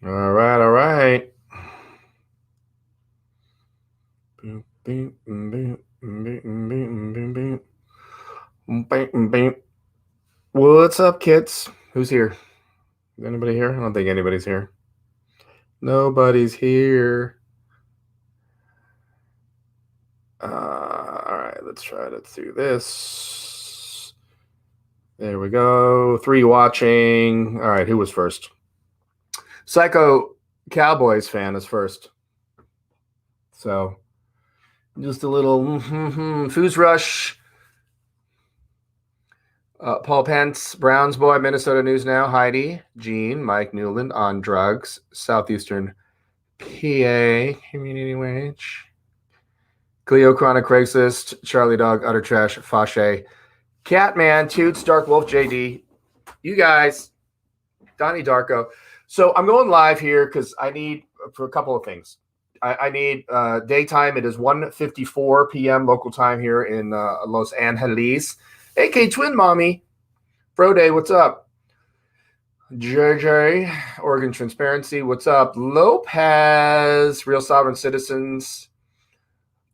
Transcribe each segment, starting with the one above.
All right, all right. What's up, kids? Who's here? Is anybody here? I don't think anybody's here. Nobody's here. All right, let's try to do this. There we go. 3 watching. All right, who was first? Psycho Cowboys fan is first. So, just a little Foos Rush. Paul Pence, Browns boy, Minnesota News Now, Heidi, Gene, Mike Newland on drugs, Southeastern PA, community wage. Cleo, Chronic, Craigslist, Charlie Dog, Utter Trash, Fashe, Catman, Toots, Dark Wolf, JD, you guys, Donnie Darko. So I'm going live here because I need, for a couple of things. I need daytime. It is 1:54 p.m. local time here in Los Angeles. AK Twin Mommy, Froday, what's up? JJ, Oregon Transparency, what's up? Lopez, Real Sovereign Citizens.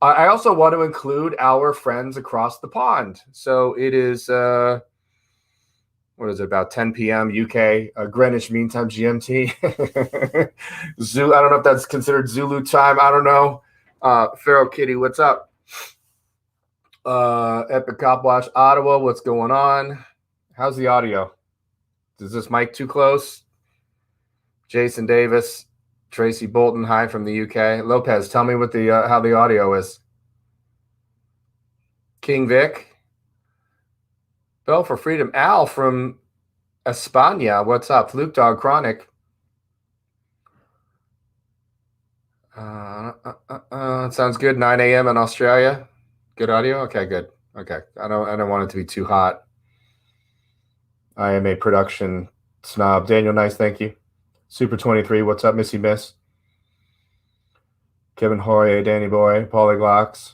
I also want to include our friends across the pond. So it is, what is it, about 10 p.m. UK, Greenwich Mean Time, GMT. I don't know if that's considered Zulu time. I don't know. Feral Kitty, what's up? Epic Cop Watch, Ottawa, what's going on? How's the audio? Is this mic too close? Jason Davis, Tracy Bolton, hi from the UK. Lopez, tell me what the how the audio is. King Vic, Bell for Freedom, Al from España, what's up? Fluke Dog Chronic. Sounds good. 9 a.m. in Australia. Good audio. Okay, good. Okay, I don't want it to be too hot. I am a production snob. Daniel, nice, thank you. Super 23, what's up, Missy Miss? Kevin Hoy, Danny Boy, Polyglocks.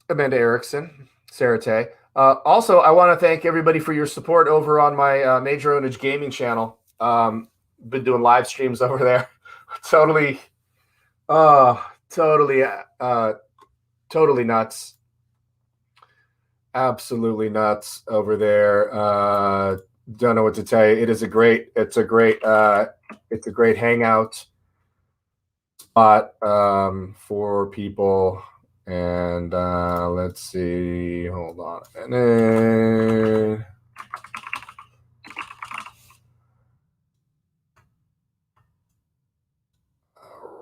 Amanda Erickson, Sarah Tay. Also, I want to thank everybody for your support over on my Major Ownage Gaming channel. Been doing live streams over there. Totally nuts. Absolutely nuts over there. Don't know what to tell you. It's a great hangout spot for people. And let's see. Hold on a minute.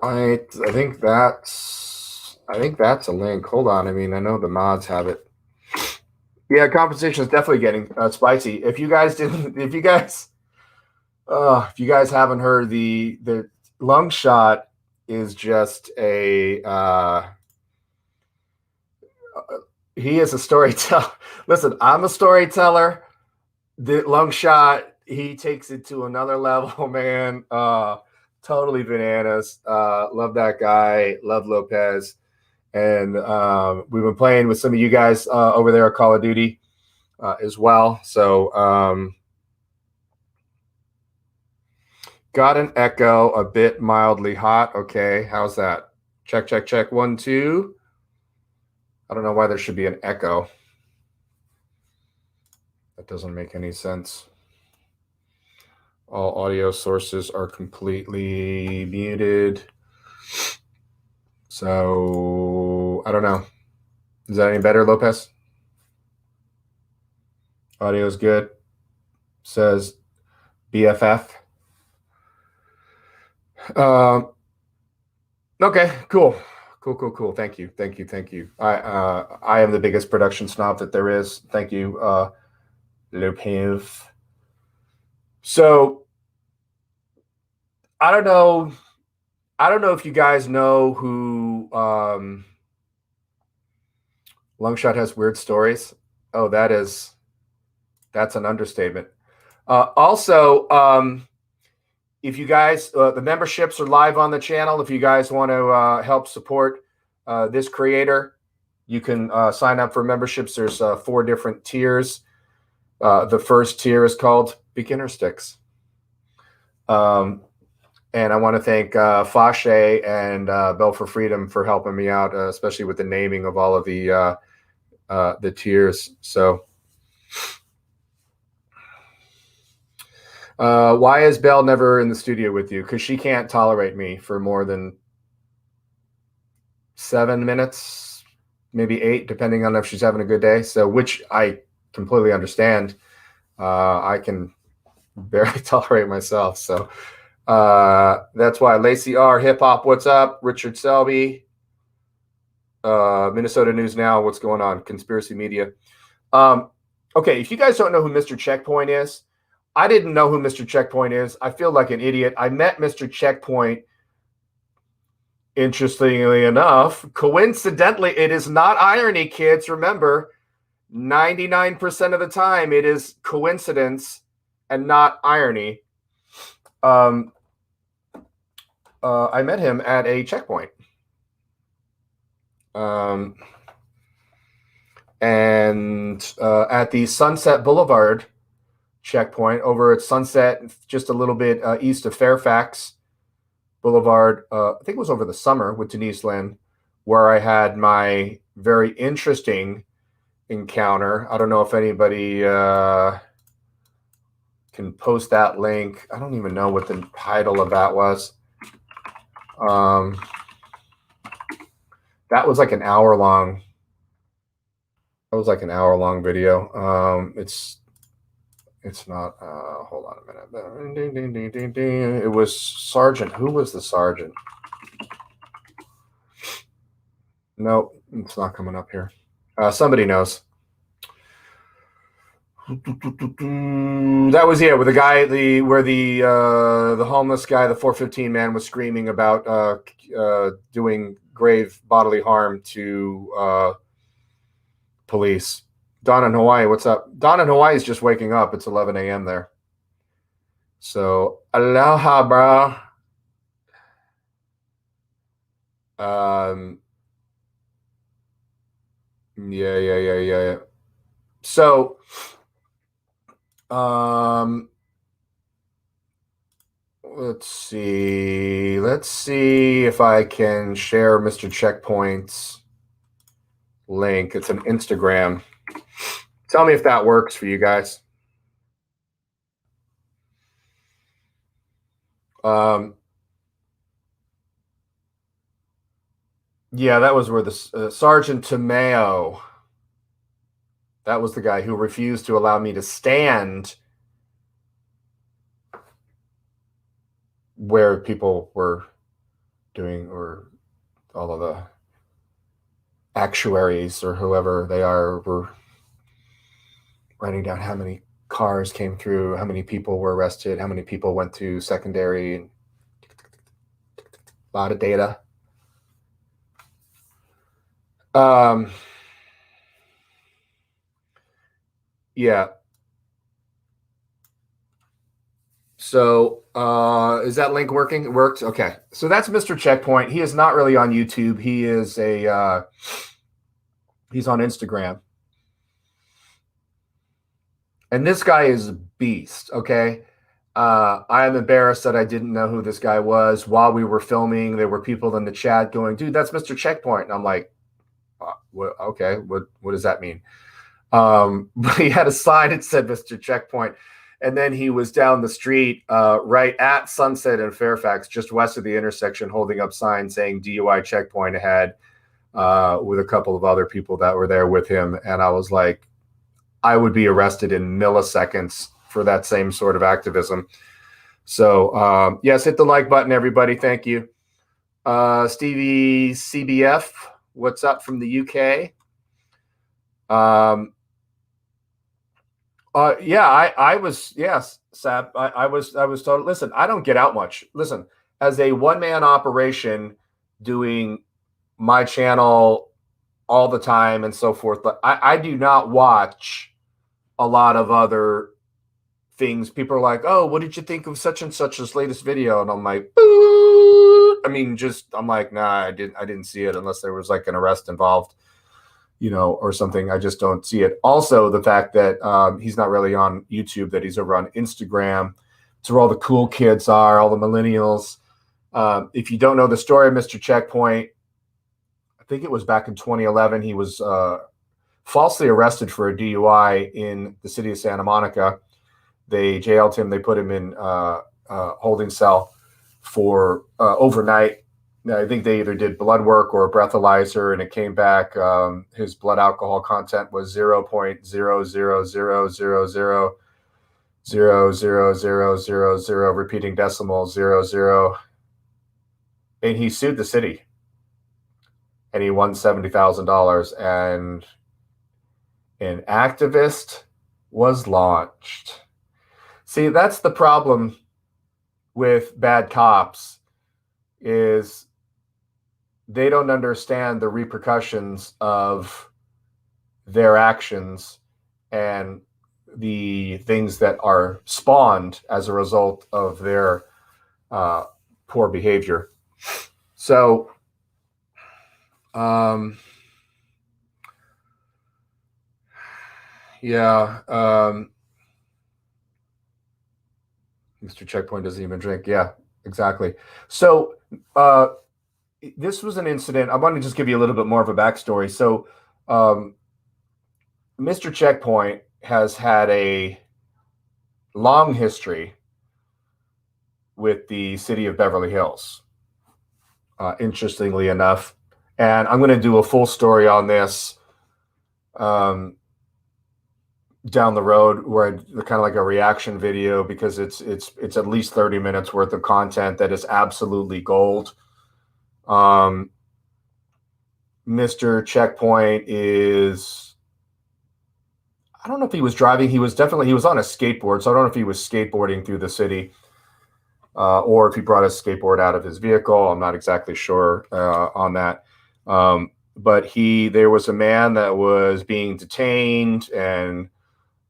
All right. I think that's a link. Hold on. I mean, I know the mods have it. Yeah, conversation is definitely getting spicy. If you guys haven't heard, the lung shot is just a he is a storyteller. Listen, I'm a storyteller. The lung shot, he takes it to another level, man. Totally bananas. Love that guy. Love Lopez. And we've been playing with some of you guys over there at Call of Duty as well. So got an echo, a bit mildly hot. Okay, how's that? Check, check, check. 1, 2. I don't know why there should be an echo. That doesn't make any sense. All audio sources are completely muted. So I don't know. Is that any better, Lopez? Audio is good. Says BFF. Okay, cool. Thank you. I am the biggest production snob that there is. Thank you, Lopez. So I don't know if you guys know who Lungshot has weird stories. Oh, that's an understatement. Also, if you guys, the memberships are live on the channel. If you guys want to help support this creator, you can sign up for memberships. There's 4 different tiers. The first tier is called Beginner Sticks. And I want to thank Fashe and Bell for Freedom for helping me out, especially with the naming of all of the tiers. So, why is Belle never in the studio with you? Because she can't tolerate me for more than 7 minutes, maybe 8, depending on if she's having a good day. So, which I completely understand. I can barely tolerate myself. So, that's why. Lacey R, Hip Hop, what's up? Richard Selby, Minnesota News Now, what's going on? Conspiracy Media. Okay, if you guys don't know who Mr. Checkpoint is, I didn't know who Mr. Checkpoint is. I feel like an idiot. I met Mr. Checkpoint, interestingly enough. Coincidentally, it is not irony, kids. Remember, 99% of the time, it is coincidence and not irony. I met him at a checkpoint. And at the Sunset Boulevard checkpoint over at Sunset, just a little bit east of Fairfax Boulevard. I think it was over the summer with Denise Lynn, where I had my very interesting encounter. I don't know if anybody can post that link. I don't even know what the title of that was. That was like an hour long. That was like an hour long video. It's not. Hold on a minute. Ding, ding, ding, ding, ding. It was Sergeant. Who was the sergeant? No, it's not coming up here. Somebody knows. That was with the guy, where the homeless guy, the 415 man, was screaming about doing grave bodily harm to police. Don in Hawaii, what's up? Don in Hawaii is just waking up. It's 11 a.m. there. So, aloha, bro. Yeah. So, let's see if I can share Mr. Checkpoint's link. It's an Instagram. Tell me if that works for you guys. Yeah, that was where the Sergeant Tomeo. That was the guy who refused to allow me to stand where people were doing, or all of the actuaries or whoever they are were writing down how many cars came through, how many people were arrested, how many people went to secondary, and a lot of data. Yeah. So is that link working? It worked? Okay. So that's Mr. Checkpoint. He is not really on YouTube. He is he's on Instagram. And this guy is a beast, okay? I am embarrassed that I didn't know who this guy was. While we were filming, there were people in the chat going, dude, that's Mr. Checkpoint. And I'm like, okay, what does that mean? But he had a sign that said Mr. Checkpoint. And then he was down the street right at Sunset and Fairfax, just west of the intersection, holding up signs saying DUI checkpoint ahead, with a couple of other people that were there with him. And I was like, I would be arrested in milliseconds for that same sort of activism. So, yes, hit the like button, everybody. Thank you. Stevie CBF, what's up from the UK? I was, yes, Sap. I was told, listen, I don't get out much. Listen, as a one-man operation doing my channel all the time and so forth, but I do not watch a lot of other things. People are like, oh, what did you think of such and such's latest video? And I'm like, I'm like, nah, I didn't see it unless there was like an arrest involved. or something. I just don't see it. Also, the fact that he's not really on YouTube, that he's over on Instagram. It's where all the cool kids are, all the millennials. If you don't know the story of Mr. Checkpoint, I think it was back in 2011. He was falsely arrested for a DUI in the city of Santa Monica. They jailed him. They put him in holding cell for overnight. I think they either did blood work or a breathalyzer, and it came back. His blood alcohol content was 0.00000000000, repeating decimal 00. And he sued the city, and he won $70,000. And an activist was launched. See, that's the problem with bad cops, is they don't understand the repercussions of their actions and the things that are spawned as a result of their poor behavior. So, yeah, Mr. Checkpoint doesn't even drink. Yeah, exactly. So, this was an incident. I want to just give you a little bit more of a backstory. So, Mr. Checkpoint has had a long history with the city of Beverly Hills, interestingly enough. And I'm going to do a full story on this down the road, where kind of like a reaction video, because it's at least 30 minutes worth of content that is absolutely gold. Mr. Checkpoint is, I don't know if he was driving. He was on a skateboard. So I don't know if he was skateboarding through the city or if he brought his skateboard out of his vehicle. I'm not exactly sure on that. But there was a man that was being detained and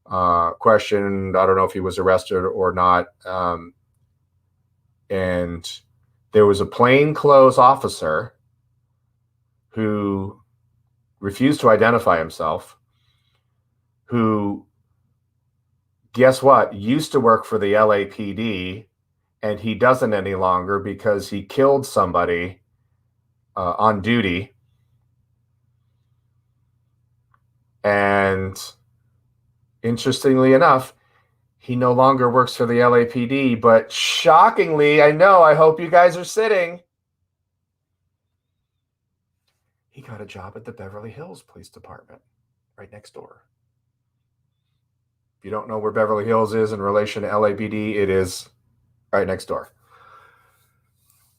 questioned. I don't know if he was arrested or not. And there was a plainclothes officer who refused to identify himself, who, guess what, used to work for the LAPD, and he doesn't any longer because he killed somebody on duty. And interestingly enough, he no longer works for the LAPD, but shockingly, I hope you guys are sitting, he got a job at the Beverly Hills Police Department, right next door. If you don't know where Beverly Hills is in relation to LAPD, it is right next door.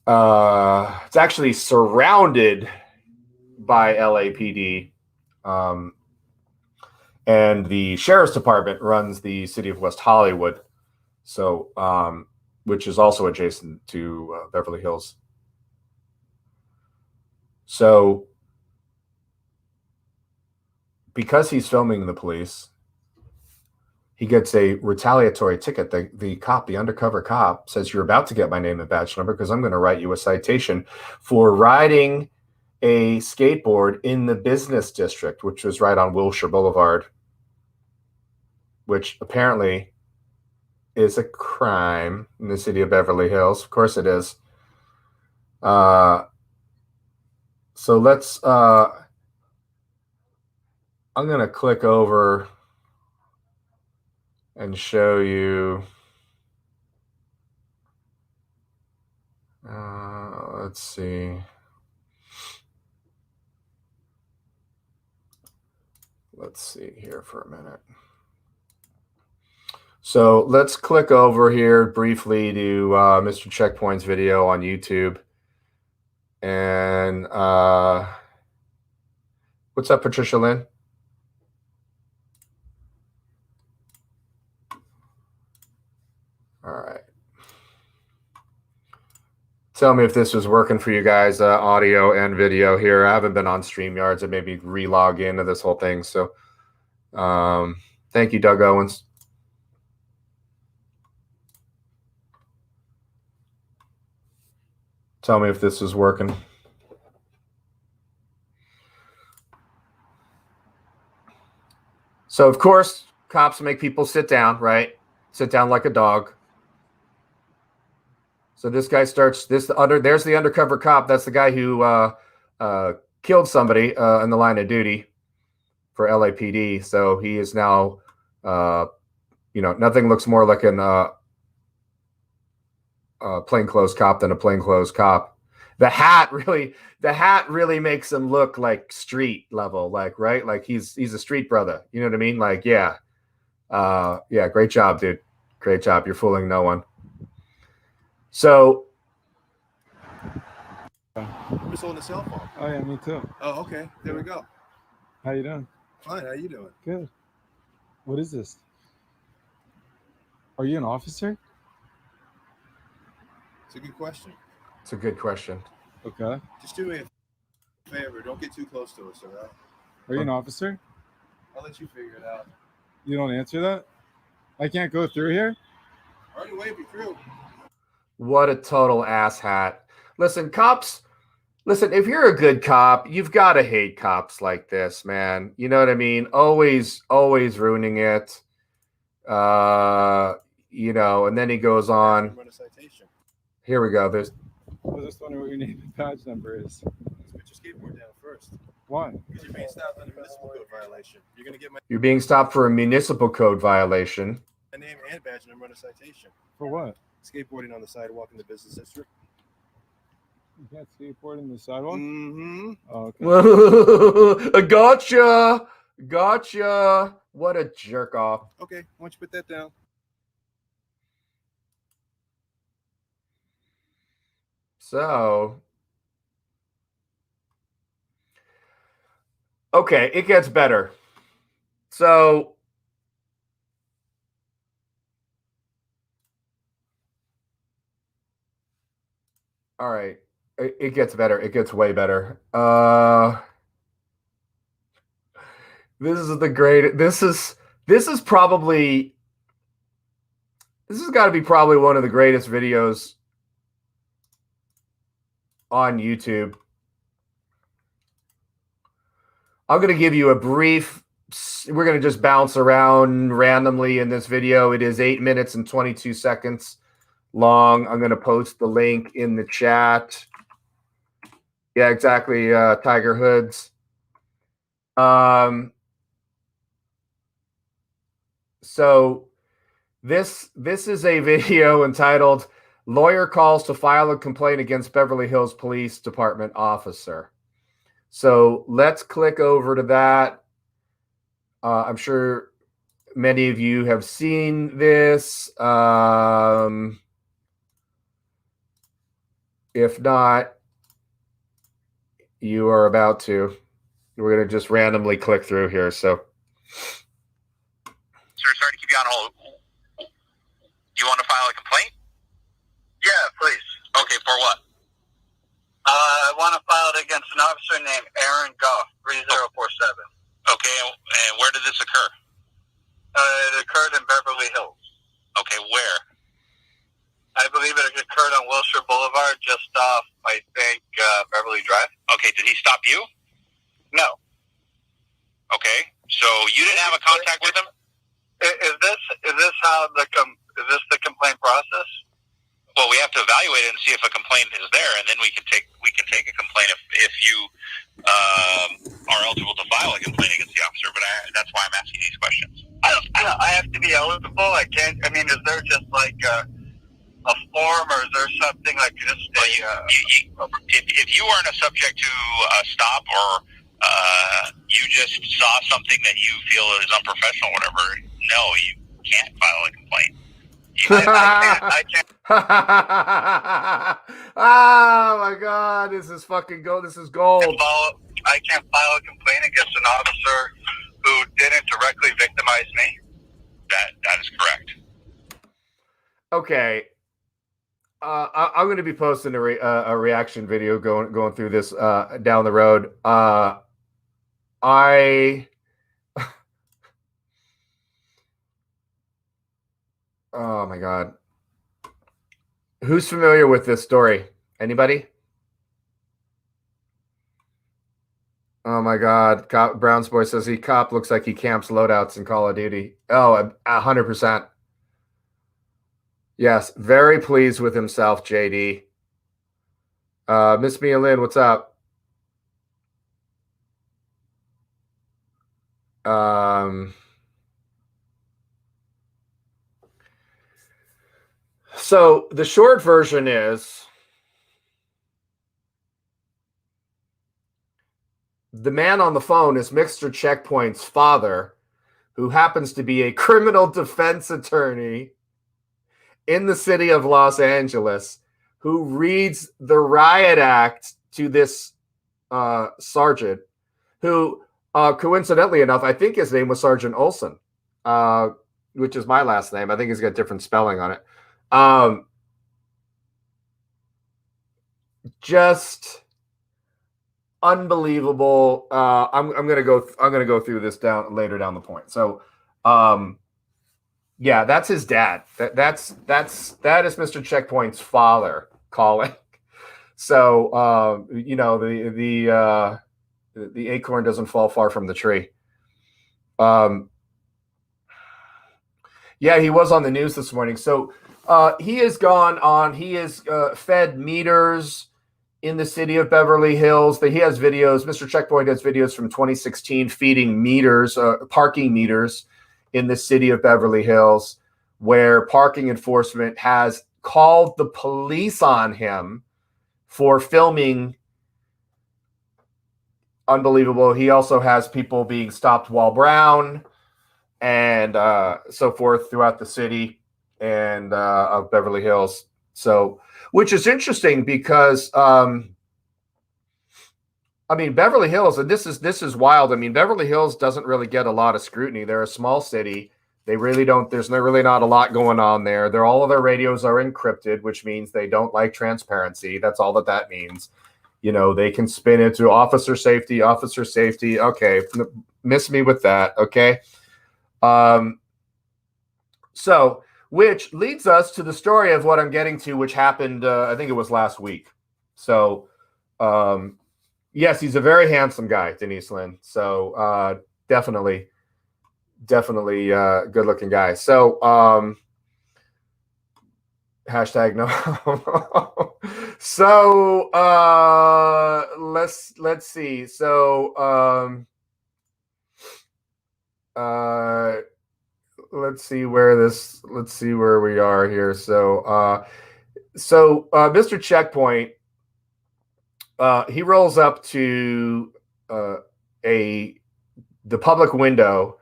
It's actually surrounded by LAPD. And the sheriff's department runs the city of West Hollywood, so which is also adjacent to Beverly Hills. So because he's filming the police, he gets a retaliatory ticket. The undercover cop says, "You're about to get my name and badge number because I'm going to write you a citation for riding a skateboard in the business district," which was right on Wilshire Boulevard, which apparently is a crime in the city of Beverly Hills. Of course it is. So let's, I'm going to click over and show you. Let's see. Let's see here for a minute. So let's click over here briefly to Mr. Checkpoint's video on YouTube. And what's up, Patricia Lynn? All right. Tell me if this was working for you guys, audio and video here. I haven't been on StreamYards. I maybe re-log into this whole thing. So thank you, Doug Owens. Tell me if this is working. So of course, cops make people sit down, right? Sit down like a dog. So this guy starts there's the undercover cop. That's the guy who killed somebody in the line of duty for LAPD. So he is now, nothing looks more like an plainclothes cop than a plainclothes cop. The hat really makes him look like street level, like, right? Like he's a street brother. You know what I mean? Like, yeah. Great job, dude. Great job. You're fooling no one. So I'm just holding a cell phone. Oh yeah, me too. Oh, okay. There we go. How you doing? Fine. How you doing? Good. What is this? Are you an officer? It's a good question. it's a good question. Okay. Just do me a favor. Don't get too close to us, all right? Are you an officer? I'll let you figure it out. You don't answer that? I can't go through here? I already waved you through. What a total asshat. Listen, cops, if you're a good cop, you've got to hate cops like this, man. You know what I mean? Always ruining it. And then he goes on. Run a citation. Here we go. I was just wondering what your name and badge number is. Let's put your skateboard down first. Why? Because you're being stopped on a municipal code violation. You're going to get You're being stopped for a municipal code violation. my name and badge number on a citation. For what? Skateboarding on the sidewalk in the business district. You can't skateboard in the sidewalk? Mm-hmm. Oh, okay. Gotcha. What a jerk off. Okay. Why don't you put that down? So, okay, it gets better. So, all right, it gets better. It gets way better. This is the great. This has got to be probably one of the greatest videos on YouTube. I'm going to give you a brief. We're going to just bounce around randomly in this video. It is 8 minutes and 22 seconds long. I'm going to post the link in the chat. Yeah, exactly. Tiger Hoods. So this is a video entitled "Lawyer Calls to File a Complaint Against Beverly Hills Police Department Officer." So let's click over to that. I'm sure many of you have seen this. If not, you are about to. We're going to just randomly click through here. So, Sir, sorry to keep you on hold. Do you want to file a complaint? Yeah, please. Okay, for what? I want to file it against an officer named Aaron Goff, 3047. Okay, and where did this occur? It occurred in Beverly Hills. Okay, where? I believe it occurred on Wilshire Boulevard, just off, I think, Beverly Drive. Okay, did he stop you? No. Okay, so you didn't have a contact with him? Is this how is this the complaint process? Well, we have to evaluate it and see if a complaint is there, and then we can take a complaint if you are eligible to file a complaint against the officer. But that's why I'm asking these questions. I have to be eligible. I can't. I mean, is there just like a form, or is there something like just if you weren't a subject to a stop, or you just saw something that you feel is unprofessional, or whatever, no, you can't file a complaint. I can't. Oh my God, this is fucking gold. This is gold. I can't file a complaint against an officer who didn't directly victimize me. That is correct. Okay. I'm going to be posting a reaction video going through this down the road. Oh my God. Who's familiar with this story? Anybody? Oh my God. Browns boy says cop looks like he camps loadouts in Call of Duty. Oh, 100%. Yes. Very pleased with himself, JD. Miss Mia Lynn, what's up? So the short version is the man on the phone is Mr. Checkpoint's father, who happens to be a criminal defense attorney in the city of Los Angeles, who reads the riot act to this sergeant, who, coincidentally enough, I think his name was Sergeant Olson, which is my last name. I think he's got different spelling on it. Just unbelievable. I'm gonna go through this later down the point. So, yeah, that's his dad. That is Mr. Checkpoint's father calling. So, the acorn doesn't fall far from the tree. Yeah, he was on the news this morning. So he has gone on. He has fed meters in the city of Beverly Hills. He has videos. Mr. Checkpoint has videos from 2016 feeding meters, parking meters in the city of Beverly Hills, where parking enforcement has called the police on him for filming. Unbelievable. He also has people being stopped while brown and so forth throughout the city and of Beverly Hills. So, which is interesting because, Beverly Hills, and this is wild. Beverly Hills doesn't really get a lot of scrutiny. They're a small city. They really don't. There's really not a lot going on there. All of their radios are encrypted, which means they don't like transparency. That's all that means. They can spin it to officer safety. Okay, miss me with that. Okay. So, which leads us to the story of what I'm getting to, which happened, I think it was last week. So, yes, he's a very handsome guy, Denise Lynn. So, definitely good looking guy. So, hashtag no. So, let's see. So, let's see where we are here. So, Mr. Checkpoint, he rolls up to the public window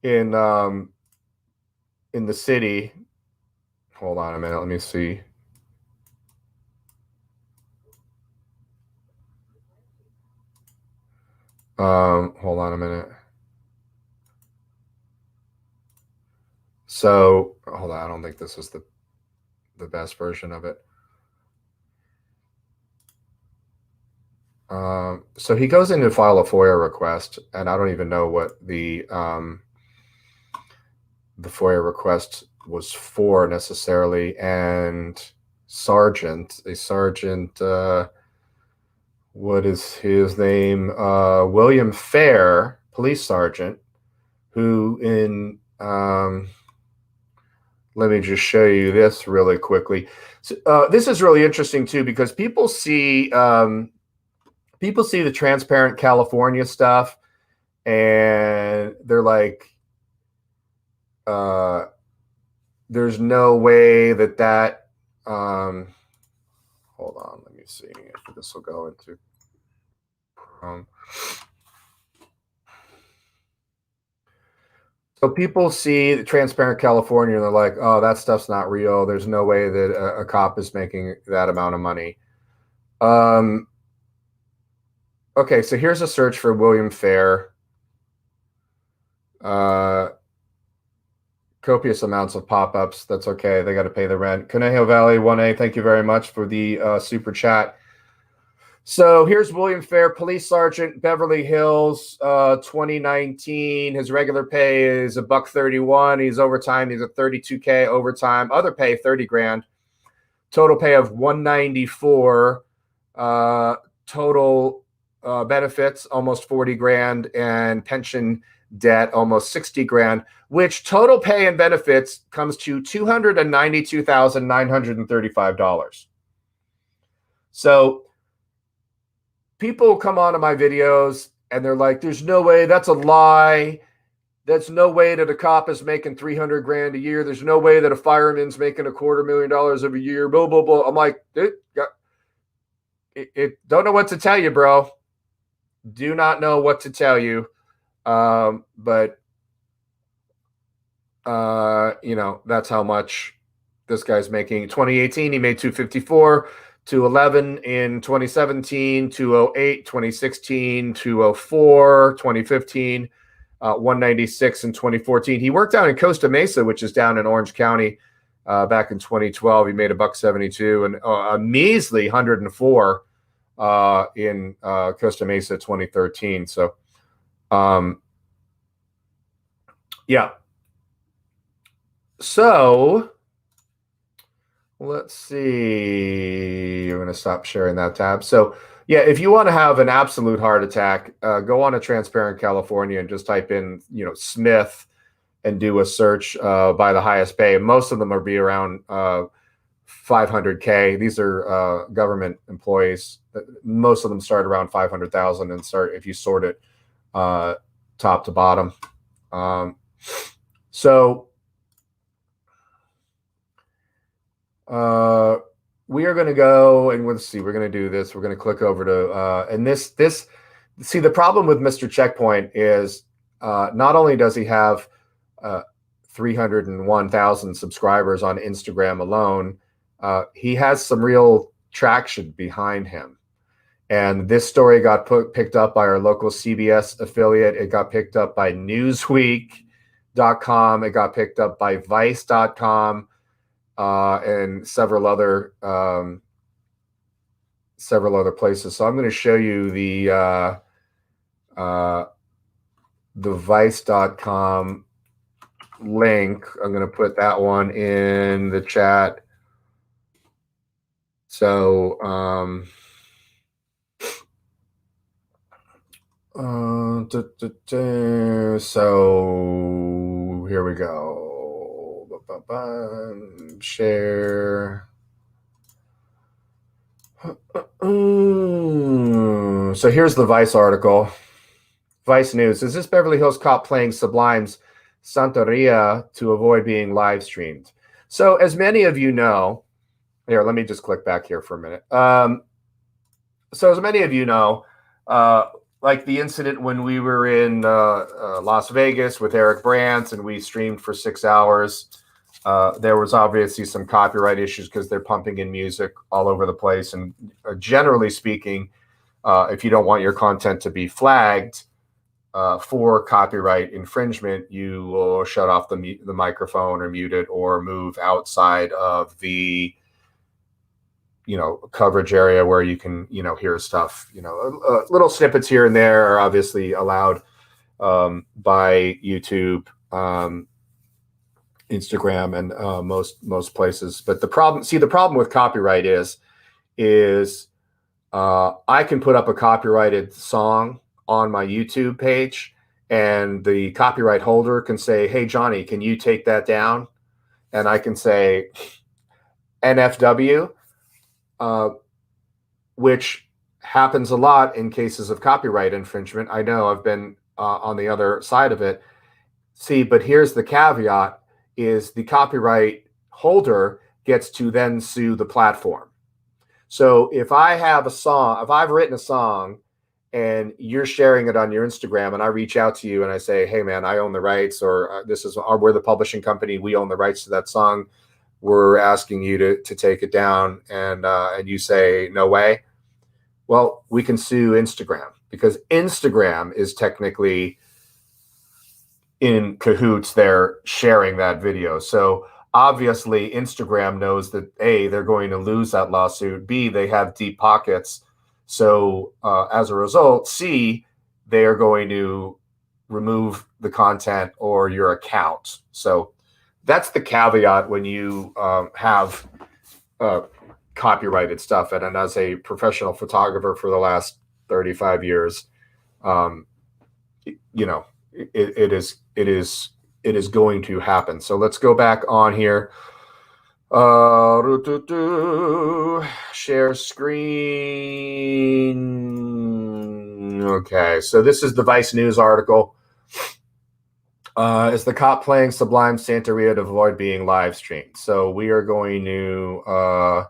in the city. Hold on a minute. Let me see. Hold on a minute. So, hold on. I don't think this is the best version of it. So he goes in to file a FOIA request, and I don't even know what the FOIA request was for necessarily. And a sergeant, what is his name? William Fair, police sergeant, who let me just show you this really quickly. So, this is really interesting too, because people see the transparent California stuff, and they're like, there's no way that hold on, let me see if this will go into so people see the transparent California and they're like, oh, that stuff's not real. There's no way that a cop is making that amount of money. Okay, so here's a search for William Fair. Copious amounts of pop-ups. That's okay. They got to pay the rent. Conejo Valley 1A, thank you very much for the super chat. So here's William Fair, police sergeant, Beverly Hills, 2019. His regular pay is $131. He's overtime. He's at $32K overtime. Other pay $30,000. Total pay of $194. Total benefits, almost 40 grand, and pension debt, almost 60 grand, which total pay and benefits comes to $292,935. So people come onto my videos and they're like, there's no way, that's a lie. That's no way that a cop is making 300 grand a year. There's no way that a fireman's making $250,000 a year, blah, blah, blah. I'm like, don't know what to tell you, bro. Do not know what to tell you. But that's how much this guy's making. 2018, he made 254, 211 in 2017, 208, 2016, 204, 2015, 196 in 2014. He worked down in Costa Mesa, which is down in Orange County, back in 2012. He made $172 and a measly 104 in Costa Mesa 2013. So, yeah. So let's see. I'm going to stop sharing that tab. So, yeah, if you want to have an absolute heart attack, go on to Transparent California and just type in, Smith and do a search by the highest pay. Most of them will be around 500K. These are government employees. Most of them start around 500,000 and start if you sort it top to bottom. We are going to go and let's see. We're going to do this. We're going to click over to and this. See, the problem with Mr. Checkpoint is not only does he have 301,000 subscribers on Instagram alone, he has some real traction behind him. And this story got picked up by our local CBS affiliate. It got picked up by Newsweek.com. It got picked up by Vice.com. And several other places. So I'm going to show you the Vice.com link. I'm going to put that one in the chat. So so here we go. Share. So here's the Vice article. Vice News. Is this Beverly Hills cop playing Sublime's Santeria to avoid being live streamed? So as many of you know, here, let me just click back here for a minute. So as many of you know, like the incident when we were in Las Vegas with Eric Brandt and we streamed for 6 hours, there was obviously some copyright issues because they're pumping in music all over the place. And generally speaking, if you don't want your content to be flagged for copyright infringement, you will shut off the microphone or mute it or move outside of the coverage area where you can hear stuff. Little snippets here and there are obviously allowed by YouTube, Instagram, and most places. But the problem with copyright is I can put up a copyrighted song on my YouTube page, and the copyright holder can say, "Hey, Johnny, can you take that down?" And I can say NFW, which happens a lot in cases of copyright infringement. I know, I've been on the other side of it. See, but here's the caveat, is the copyright holder gets to then sue the platform. So if I have a song, if I've written a song and you're sharing it on your Instagram and I reach out to you and I say, "Hey man, I own the rights," or we're the publishing company, we own the rights to that song, we're asking you to take it down, and you say, "No way." Well, we can sue Instagram because Instagram is technically in cahoots. They're sharing that video. So obviously Instagram knows that A, they're going to lose that lawsuit. B, they have deep pockets. So as a result, C, they are going to remove the content or your account. So that's the caveat when you have copyrighted stuff. And as a professional photographer for the last 35 years. You know, it is going to happen. So let's go back on here. Share screen. Okay, so this is the Vice News article. Is the cop playing Sublime Santeria to avoid being live streamed? So we are going to.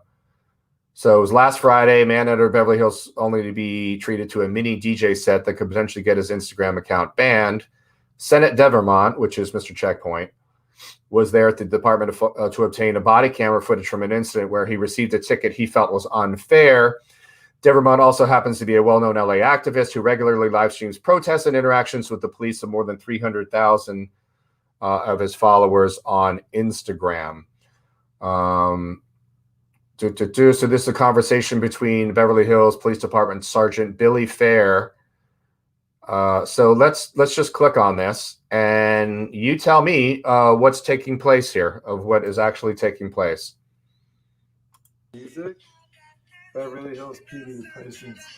So it was last Friday. Man entered Beverly Hills only to be treated to a mini DJ set that could potentially get his Instagram account banned. Senate Devermont, which is Mr. Checkpoint, was there at the department to obtain a body camera footage from an incident where he received a ticket he felt was unfair. Devermont also happens to be a well-known LA activist who regularly live streams protests and interactions with the police of more than 300,000 of his followers on Instagram. So this is a conversation between Beverly Hills Police Department Sergeant Billy Fair. So let's just click on this, and you tell me what's taking place here, of what is actually taking place. Music? Beverly Hills PD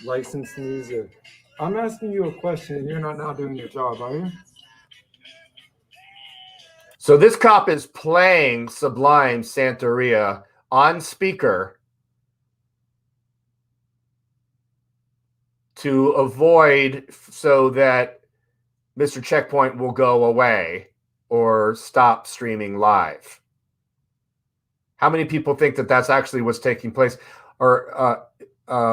licensed music. I'm asking you a question, and you're not now doing your job, are you? So this cop is playing Sublime Santeria on speaker to avoid, so that Mr. Checkpoint will go away or stop streaming live. How many people think that that's actually what's taking place? Or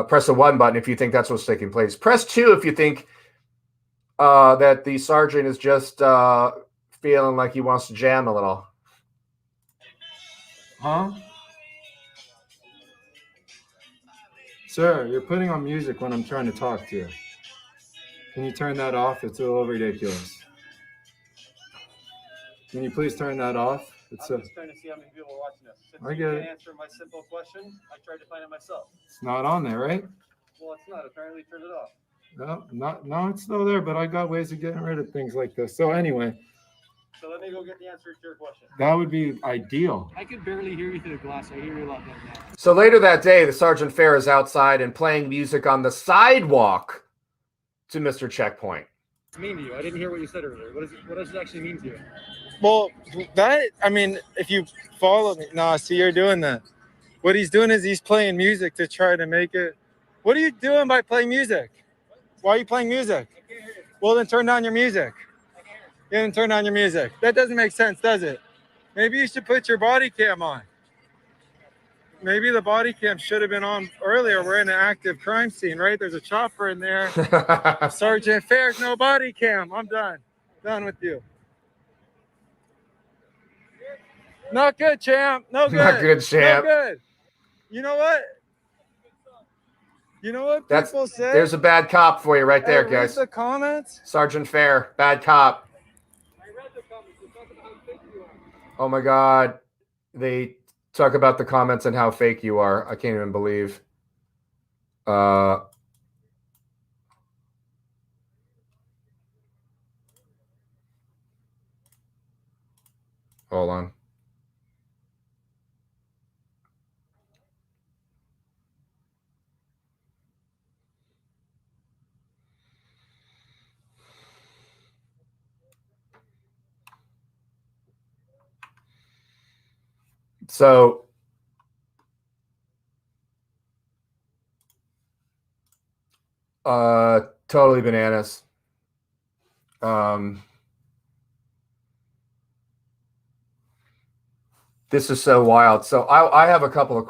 press the 1 button if you think that's what's taking place. Press 2 if you think that the sergeant is just feeling like he wants to jam a little. Huh? Sir, you're putting on music when I'm trying to talk to you. Can you turn that off? It's a little ridiculous. Can you please turn that off? I'm just trying to see how many people are watching this. Since I you get can't it. answer my simple question, I tried to find it myself. It's not on there, right? Well, it's not. Apparently, turned it off. No, it's still there, but I got ways of getting rid of things like this. So anyway, So let me go get the answer to your question. that would be ideal. I could barely hear you through the glass. I hear you a lot better now. So later that day, the Sergeant Fair is outside and playing music on the sidewalk to Mr. Checkpoint. It's mean to you. I didn't hear what you said earlier. What does it actually mean to you? Well, I mean, if you follow me, see, you're doing that. What he's doing is he's playing music to try to make it. What are you doing by playing music? Why are you playing music? Well, then turn down your music. Then turn down your music. That doesn't make sense, does it? Maybe you should put your body cam on. Maybe the body cam should have been on earlier. We're in an active crime scene, right? There's a chopper in there. Sergeant Fair's no body cam. I'm done. Done with you. Not good, champ. No good. Not good, champ. No good. You know what? You know what people say? There's a bad cop for you right there, Hey, guys. read the comments. Sergeant Fair, bad cop. I read the comments. They talk about how fake you are. Oh my God. They talk about the comments and how fake you are. I can't even believe. Hold on. So totally bananas. This is so wild. So I have a couple of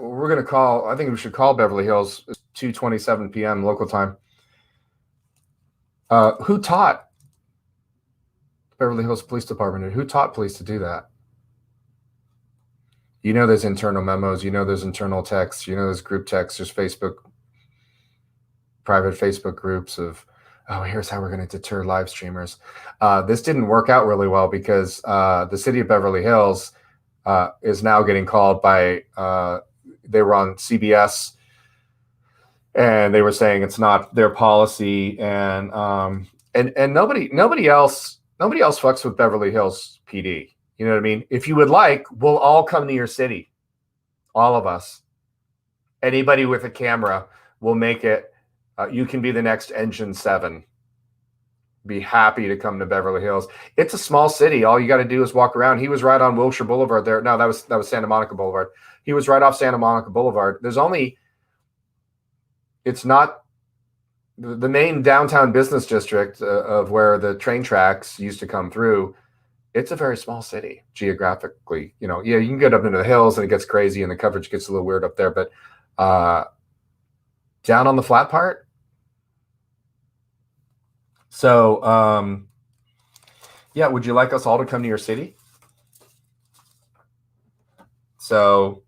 we're going to call, I think we should call Beverly Hills. It's 2:27 p.m. local time. Who taught Beverly Hills Police Department? Who taught police to do that? You know, there's internal memos. You know, there's internal texts. You know, there's group texts. There's private Facebook groups of, oh, here's how we're going to deter live streamers. This didn't work out really well because the city of Beverly Hills is now getting called by, they were on CBS and they were saying it's not their policy. And nobody else fucks with Beverly Hills PD. You know what I mean? If you would like, we'll all come to your city. All of us. Anybody with a camera will make it You can be the next Engine 7. Be happy to come to Beverly Hills. It's a small city. All you got to do is walk around. He was right on Wilshire Boulevard there. No, that was Santa Monica Boulevard. He was right off Santa Monica Boulevard. It's not the main downtown business district of where the train tracks used to come through. It's a very small city geographically. You can get up into the hills and it gets crazy and the coverage gets a little weird up there. But down on the flat part. So, yeah, would you like us all to come to your city? So,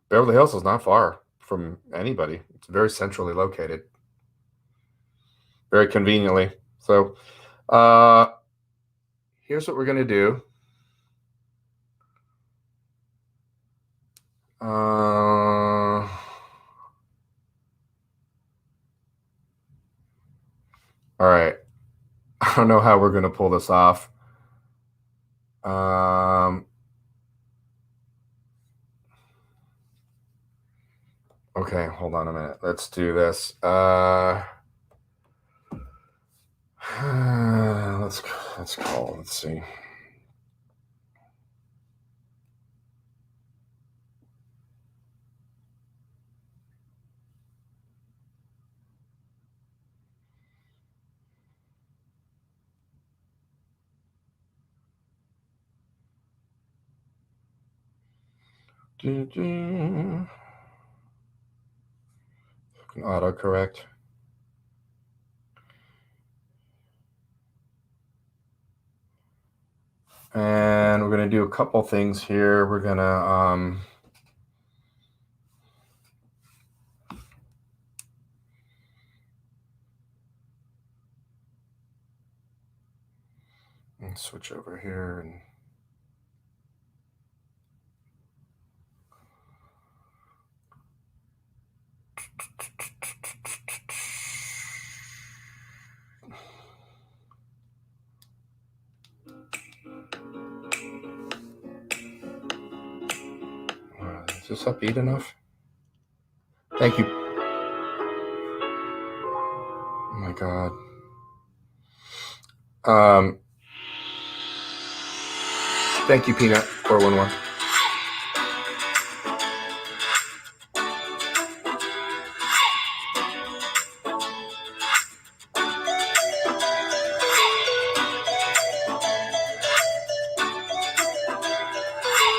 Beverly Hills is not far from anybody. It's very centrally located, very conveniently. So, here's what we're going to do. All right. I don't know how we're going to pull this off. Okay, hold on a minute. Let's do this. Let's call. Let's see. Autocorrect. And we're going to do a couple things here. We're going to switch over here and is this upbeat enough? Thank you. Oh my God. Thank you, Peanut 411.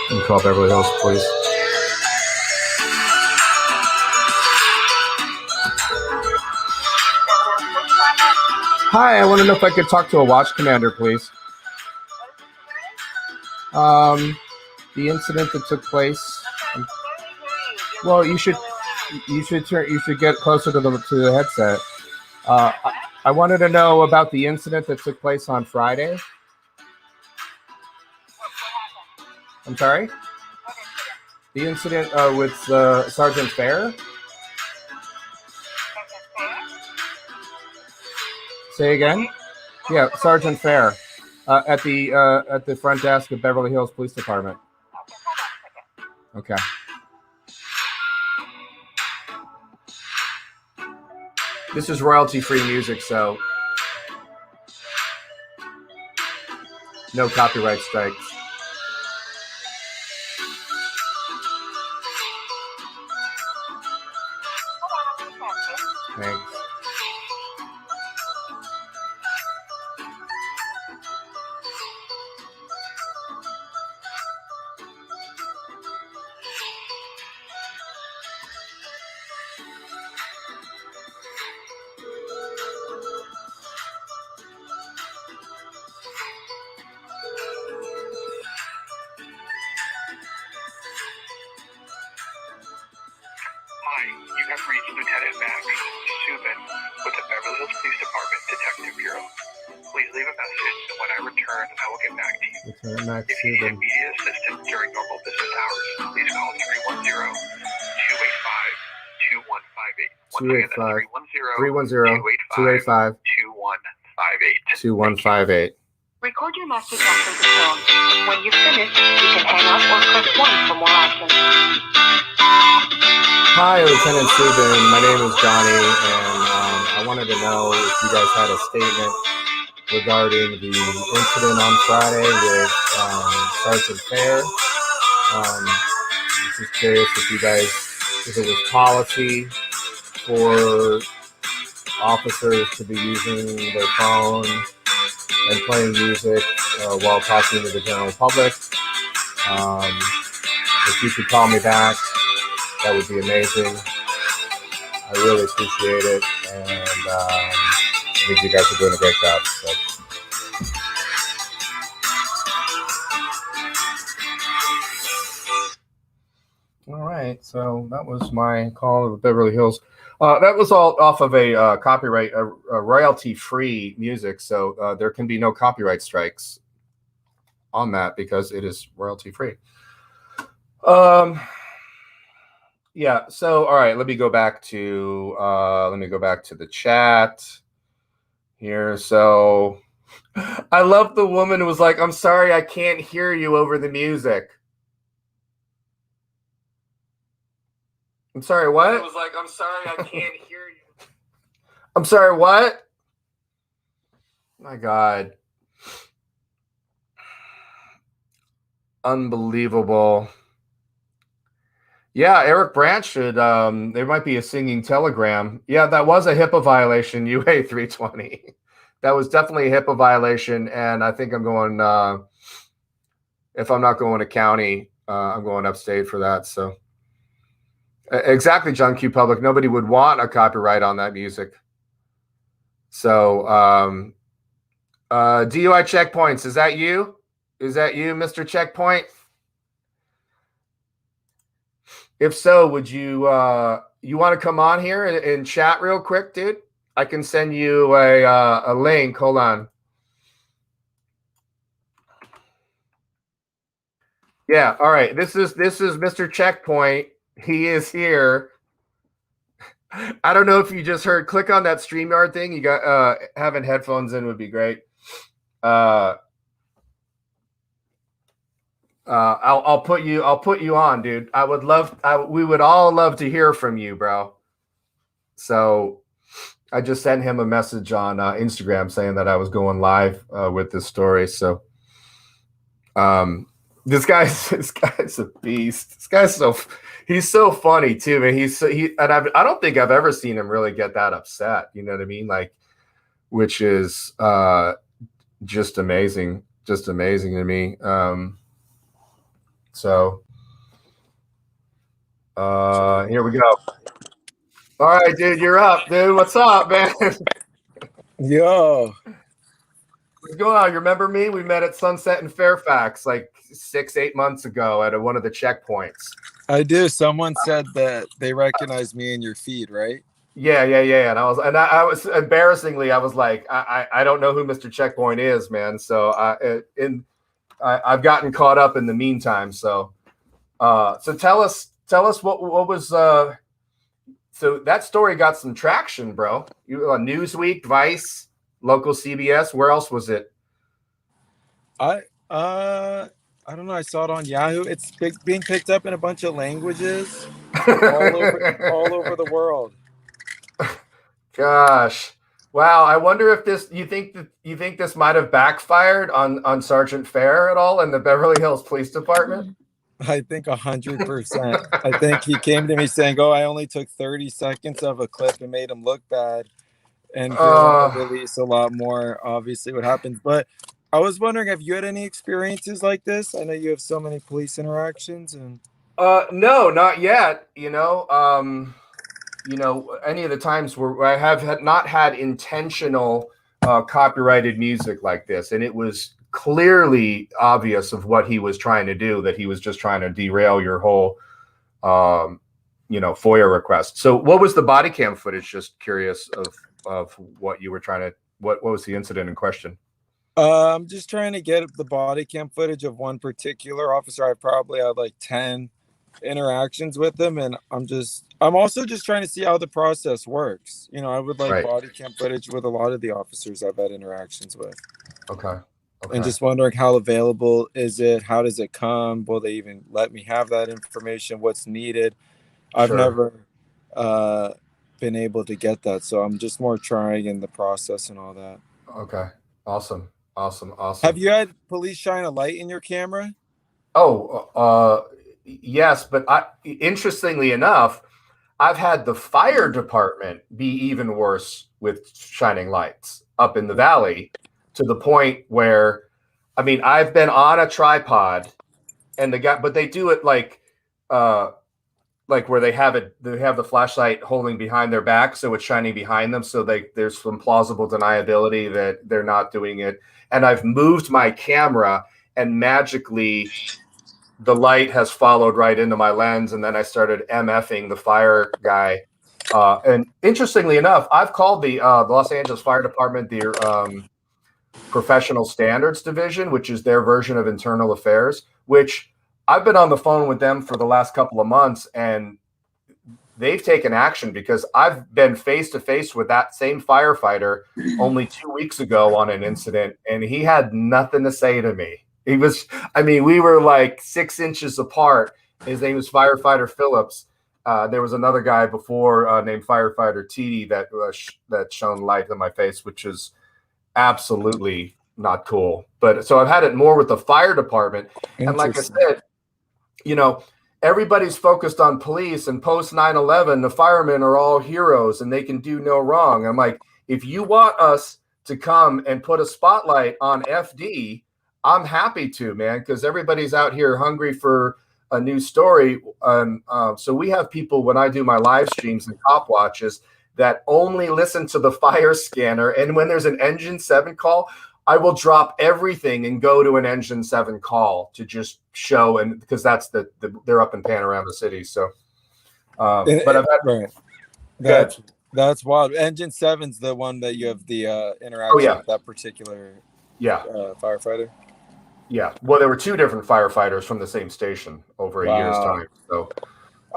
Can you call Beverly Hills, please? Hi, I want to know if I could talk to a watch commander, please. The incident that took place. Well, you should get closer to the headset. I wanted to know about the incident that took place on Friday. I'm sorry? The incident with Sergeant Fair? Say again? Yeah, Sergeant Fair at the front desk of Beverly Hills Police Department. Okay. This is royalty-free music, so no copyright strikes. Thanks. You have reached Lieutenant Max Subin with the Beverly Hills Police Department Detective Bureau. Please leave a message, and when I return, I will get back to you. Lieutenant Max If you need Subin. immediate assistance during normal business hours, please call 310-285-2158. 310-285-2158. 2158. Record your message after the tone. When you've finished, you can hang up or press 1 for more options. Hi, Lieutenant Subin. My name is Johnny, and I wanted to know if you guys had a statement regarding the incident on Friday with Sergeant Fair. Just curious if it was policy for officers to be using their phone and playing music while talking to the general public. If you could call me back, that would be amazing. I really appreciate it, and I think you guys are doing a great job. So. All right, so that was my call to Beverly Hills. That was all off of a copyright, royalty-free music, so there can be no copyright strikes on that because it is royalty-free. Yeah. So, all right. Let me go back to the chat here. So, I love the woman who was like, "I'm sorry, I can't hear you over the music." I'm sorry, what? I was like, "I'm sorry, I can't hear you." I'm sorry, what? My God. Unbelievable. Yeah, Eric Brandt should. There might be a singing telegram. Yeah, that was a HIPAA violation. UA 320. That was definitely a HIPAA violation, and I think I'm going. If I'm not going to county, I'm going upstate for that. So, exactly, John Q. Public. Nobody would want a copyright on that music. So, DUI checkpoints. Is that you? Is that you, Mr. Checkpoint? If so, would you you want to come on here and chat real quick, dude? I can send you a link. Hold on. Yeah. All right. This is Mr. Checkpoint. He is here. I don't know if you just heard. Click on that StreamYard thing. You got having headphones in would be great. I'll put you on, dude. We would all love to hear from you, bro. So I just sent him a message on Instagram saying that I was going live with this story. So this guy's a beast. This guy's he's so funny too, man. I don't think I've ever seen him really get that upset. You know what I mean? Like, which is just amazing to me. So here we go. All right, dude, you're up, dude. What's up, man? Yo. What's going on? You remember me? We met at Sunset in Fairfax like 6-8 months ago at one of the checkpoints. I do. Someone said that they recognized me in your feed, right? Yeah. And I was embarrassingly, I was like, I don't know who Mr. Checkpoint is, man. So I've gotten caught up in the meantime. So tell us what was so that story got some traction, bro. You on Newsweek, Vice, local CBS. Where else was it? I don't know. I saw it on Yahoo. It's being picked up in a bunch of languages all over the world. Gosh. Wow. I wonder if you think this might have backfired on Sergeant Fair at all in the Beverly Hills Police Department? I think 100%. I think he came to me saying, "Oh, I only took 30 seconds of a clip and made him look bad." And release a lot more, obviously, what happens. But I was wondering, have you had any experiences like this? I know you have so many police interactions. And no, not yet. Any of the times where I have not had intentional copyrighted music like this, and it was clearly obvious of what he was trying to do, that he was just trying to derail your whole FOIA request. So what was the body cam footage? Just curious of what you were trying to, what was the incident in question? I'm just trying to get the body cam footage of one particular officer. I probably had like 10 interactions with them, and I'm also just trying to see how the process works. I would like body cam footage with a lot of the officers I've had interactions with. Okay. and just wondering how available is it? How does it come? Will they even let me have that information? What's needed? I've never been able to get that, so I'm just more trying in the process and all that. Okay. Awesome. Have you had police shine a light in your camera? Oh, yes, but interestingly enough, I've had the fire department be even worse with shining lights up in the valley, to the point where, I mean, I've been on a tripod and but they do it like where they have the flashlight holding behind their back, so it's shining behind them, so there's some plausible deniability that they're not doing it. And I've moved my camera, and magically the light has followed right into my lens, and then I started MFing the fire guy. And interestingly enough, I've called the Los Angeles Fire Department their Professional Standards Division, which is their version of internal affairs, which I've been on the phone with them for the last couple of months, and they've taken action, because I've been face to face with that same firefighter only 2 weeks ago on an incident, and he had nothing to say to me. We were like 6 inches apart. His name was Firefighter Phillips. There was another guy before named Firefighter T that shone light in my face, which is absolutely not cool. But so I've had it more with the fire department. And like I said, everybody's focused on police, and post 9/11, the firemen are all heroes and they can do no wrong. I'm like, if you want us to come and put a spotlight on FD, I'm happy to, man, because everybody's out here hungry for a new story. So we have people, when I do my live streams and cop watches, that only listen to the fire scanner. And when there's an Engine 7 call, I will drop everything and go to an Engine 7 call to just show, and because that's they're up in Panorama City. So, but I've had, that's wild. Engine 7's the one that you have the interaction with that particular firefighter. Yeah. Well, there were 2 different firefighters from the same station over a year's time. So,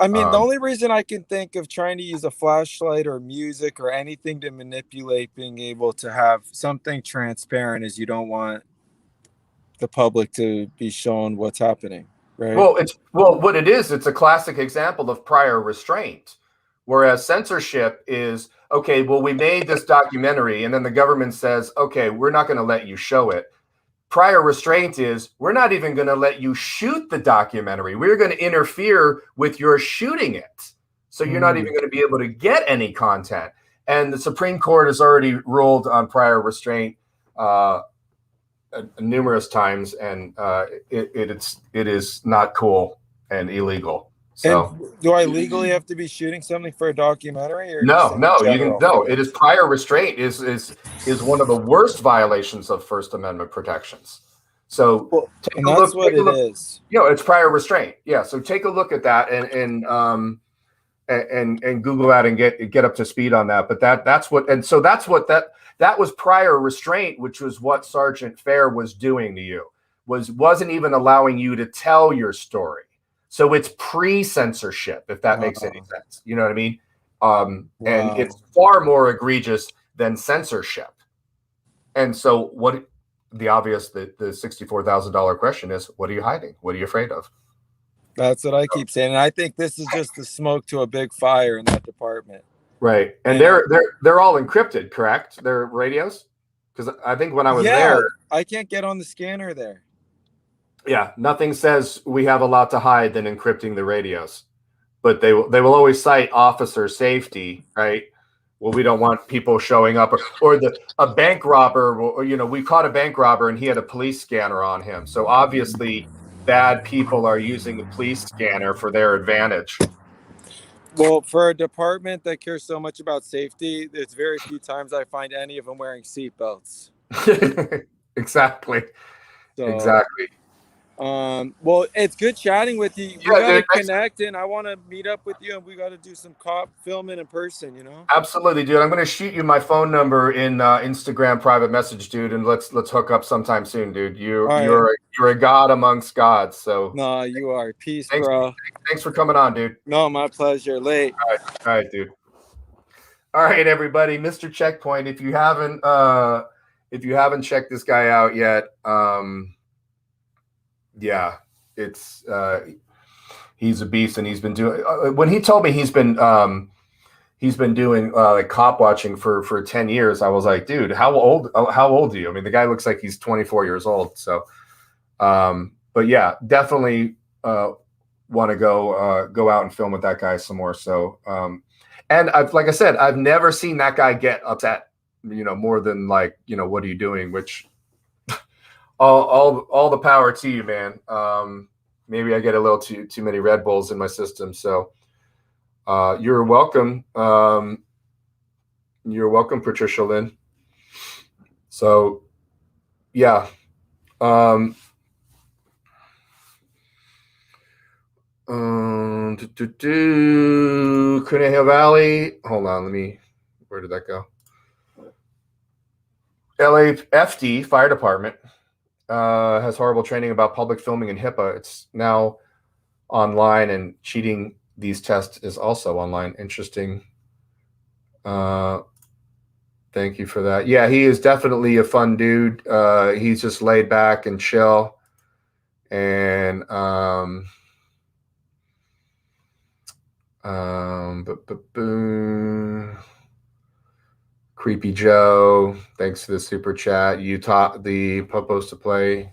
the only reason I can think of trying to use a flashlight or music or anything to manipulate being able to have something transparent is you don't want the public to be shown what's happening, right? Well, what it is, it's a classic example of prior restraint, whereas censorship is, okay, well, we made this documentary, and then the government says, okay, we're not going to let you show it. Prior restraint is, we're not even going to let you shoot the documentary. We're going to interfere with your shooting it. So you're not even going to be able to get any content. And the Supreme Court has already ruled on prior restraint numerous times, and it is not cool and illegal. So, and do I legally have to be shooting something for a documentary? Or no, it is prior restraint is one of the worst violations of First Amendment protections. So take a look. It is. It's prior restraint. Yeah. So take a look at that and Google that and get up to speed on that. But that was prior restraint, which was what Sergeant Fair was doing to you. Wasn't even allowing you to tell your story. So it's pre-censorship, if that makes any sense. You know what I mean? And it's far more egregious than censorship. And so the $64,000 question is, what are you hiding? What are you afraid of? That's what I keep saying. And I think this is just the smoke to a big fire in that department. Right. And they're all encrypted, correct? Their radios? Because I think when I was there, I can't get on the scanner there. Yeah, nothing says we have a lot to hide than encrypting the radios. But they will always cite officer safety, right? Well, we don't want people showing up, or a bank robber. Or, we caught a bank robber and he had a police scanner on him. So obviously, bad people are using the police scanner for their advantage. Well, for a department that cares so much about safety, there's very few times I find any of them wearing seatbelts. Exactly. Well, it's good chatting with you. We gotta connect, and I want to meet up with you, and we got to do some cop filming in person. Absolutely, dude. I'm going to shoot you my phone number in Instagram private message, dude, and let's hook up sometime soon, dude. You're a god amongst gods. So no, you are. Peace, bro. Thanks for coming on, dude. No, my pleasure. Late. All right, dude. All right, everybody. Mr. Checkpoint. If you haven't if you haven't checked this guy out yet, yeah, it's he's a beast, and he's been doing. When he told me he's been doing like cop watching for 10 years, I was like, dude, how old are you? I mean, the guy looks like he's 24 years old. So, but yeah, definitely want to go out and film with that guy some more. So, and like I said, I've never seen that guy get upset, more than like, what are you doing? Which all the power to you, man. Maybe I get a little too many Red Bulls in my system. So, you're welcome. You're welcome, Patricia Lynn. So, yeah. Conejo Valley. Hold on, where did that go? LAFD Fire Department has horrible training about public filming and HIPAA. It's now online, and cheating these tests is also online. Interesting. Thank you for that. Yeah, he is definitely a fun dude. He's just laid back and chill. And Creepy Joe, thanks for the super chat. You taught the Popos to play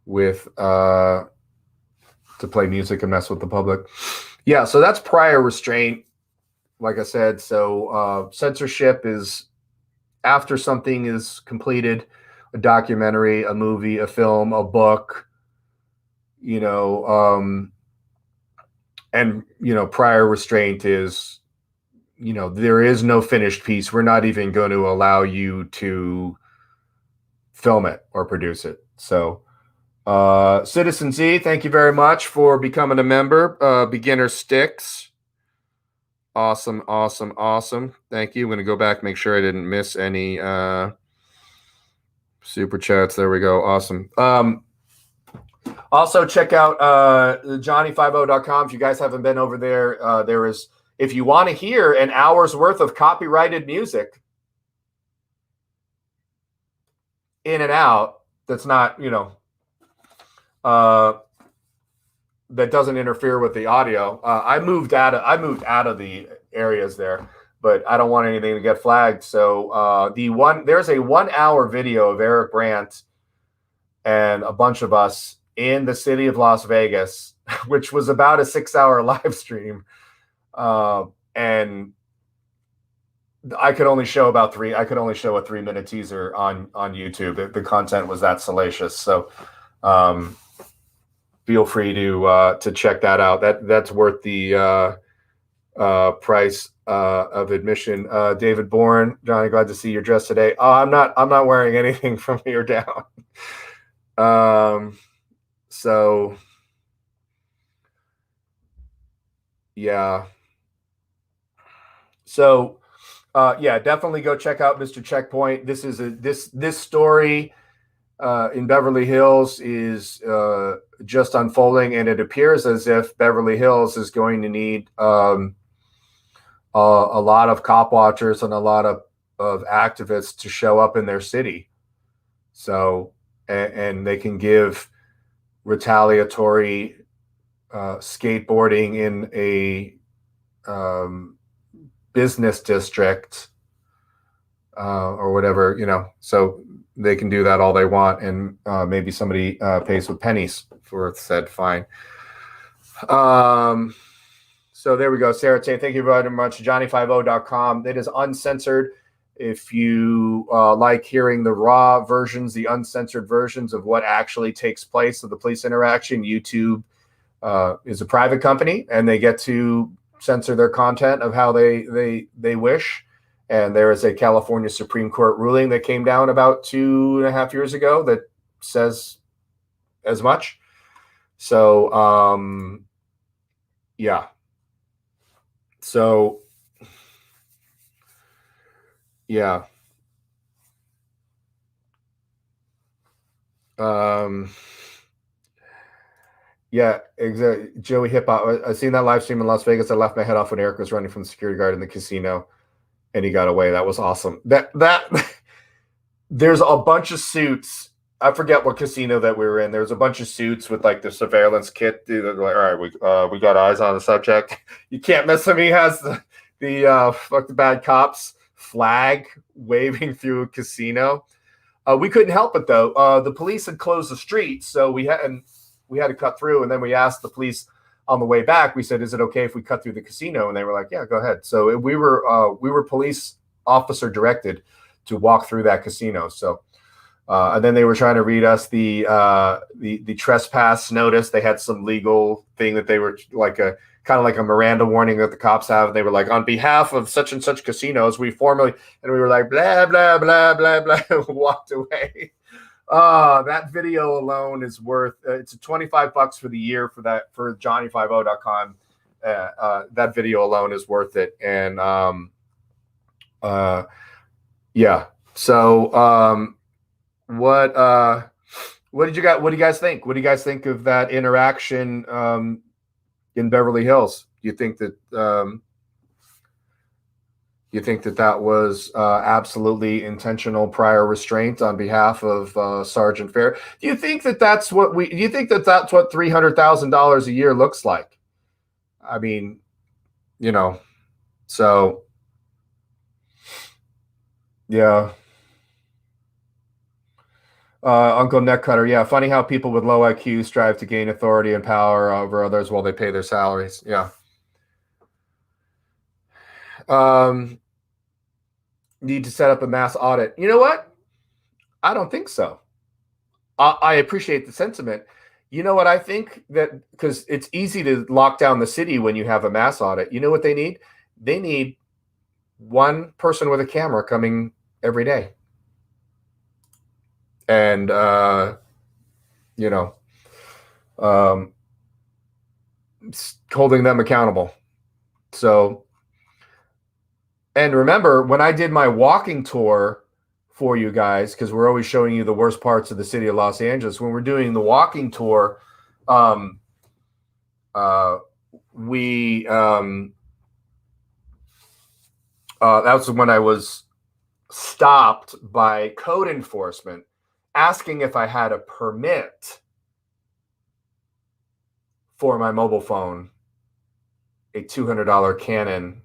with to play music and mess with the public. Yeah, so that's prior restraint, like I said. So censorship is after something is completed, a documentary, a movie, a film, a book, and prior restraint is, there is no finished piece. We're not even going to allow you to film it or produce it. So Citizen Z, thank you very much for becoming a member. Beginner Sticks, awesome. Thank you. I'm going to go back, make sure I didn't miss any super chats. There we go. Awesome. Also check out Johnny50.com. If you guys haven't been over there, there is, if you want to hear an hour's worth of copyrighted music in and out, that's not, that doesn't interfere with the audio. I moved out of the areas there, but I don't want anything to get flagged. So there's a 1 hour video of Eric Brandt and a bunch of us in the city of Las Vegas, which was about a 6 hour live stream. And I could only show a 3-minute teaser on YouTube. The content was that salacious. So, feel free to check that out. That's worth the price of admission. David Bourne, Johnny, glad to see you're dressed today. Oh, I'm not wearing anything from here down. So yeah. So yeah, definitely go check out Mr. Checkpoint. This is this story in Beverly Hills is just unfolding, and it appears as if Beverly Hills is going to need a lot of cop watchers and a lot of activists to show up in their city. So, and they can give retaliatory skateboarding in a business district or whatever, so they can do that all they want, and maybe somebody pays with pennies for said fine. So there we go. Sarah Tay, thank you very much. Johnny50.com. It is uncensored. If you like hearing the raw versions, the uncensored versions of what actually takes place of the police interaction, YouTube is a private company, and they get to censor their content of how they wish. And there is a California Supreme Court ruling that came down about 2.5 years ago that says as much. So, yeah. So, yeah. Yeah, exactly. Joey Hip Hop. I seen that live stream in Las Vegas. I laughed my head off when Eric was running from the security guard in the casino, and he got away. That was awesome. That there's a bunch of suits. I forget what casino that we were in. There was a bunch of suits with like the surveillance kit. Dude, they're like, all right, we got eyes on the subject. You can't miss him. He has the fuck the bad cops flag waving through a casino. We couldn't help it though. The police had closed the street, so we had to cut through. And then we asked the police on the way back. We said, "Is it okay if we cut through the casino?" And they were like, "Yeah, go ahead." So we were police officer directed to walk through that casino. So, and then they were trying to read us the trespass notice. They had some legal thing that they were like a kind of like a Miranda warning that the cops have. They were like, on behalf of such and such casinos, we formally, and we were like, blah, blah, blah, blah, blah, walked away. That video alone is worth, it's $25 for the year for Johnny50.com. That video alone is worth it. And, yeah. So, what do you guys think? What do you guys think of that interaction, in Beverly Hills? Do you think that that was absolutely intentional prior restraint on behalf of Sergeant Fair? Do you think that that's what $300,000 a year looks like? I mean, so yeah. Uncle Neckcutter, yeah. Funny how people with low IQ strive to gain authority and power over others while they pay their salaries. Yeah. Need to set up a mass audit. You know what? I don't think so. I appreciate the sentiment. You know what I think? That because it's easy to lock down the city when you have a mass audit. You know what they need? They need one person with a camera coming every day. And, holding them accountable. So, and remember, when I did my walking tour for you guys, because we're always showing you the worst parts of the city of Los Angeles, when we're doing the walking tour, that was when I was stopped by code enforcement asking if I had a permit for my mobile phone, a $200 Canon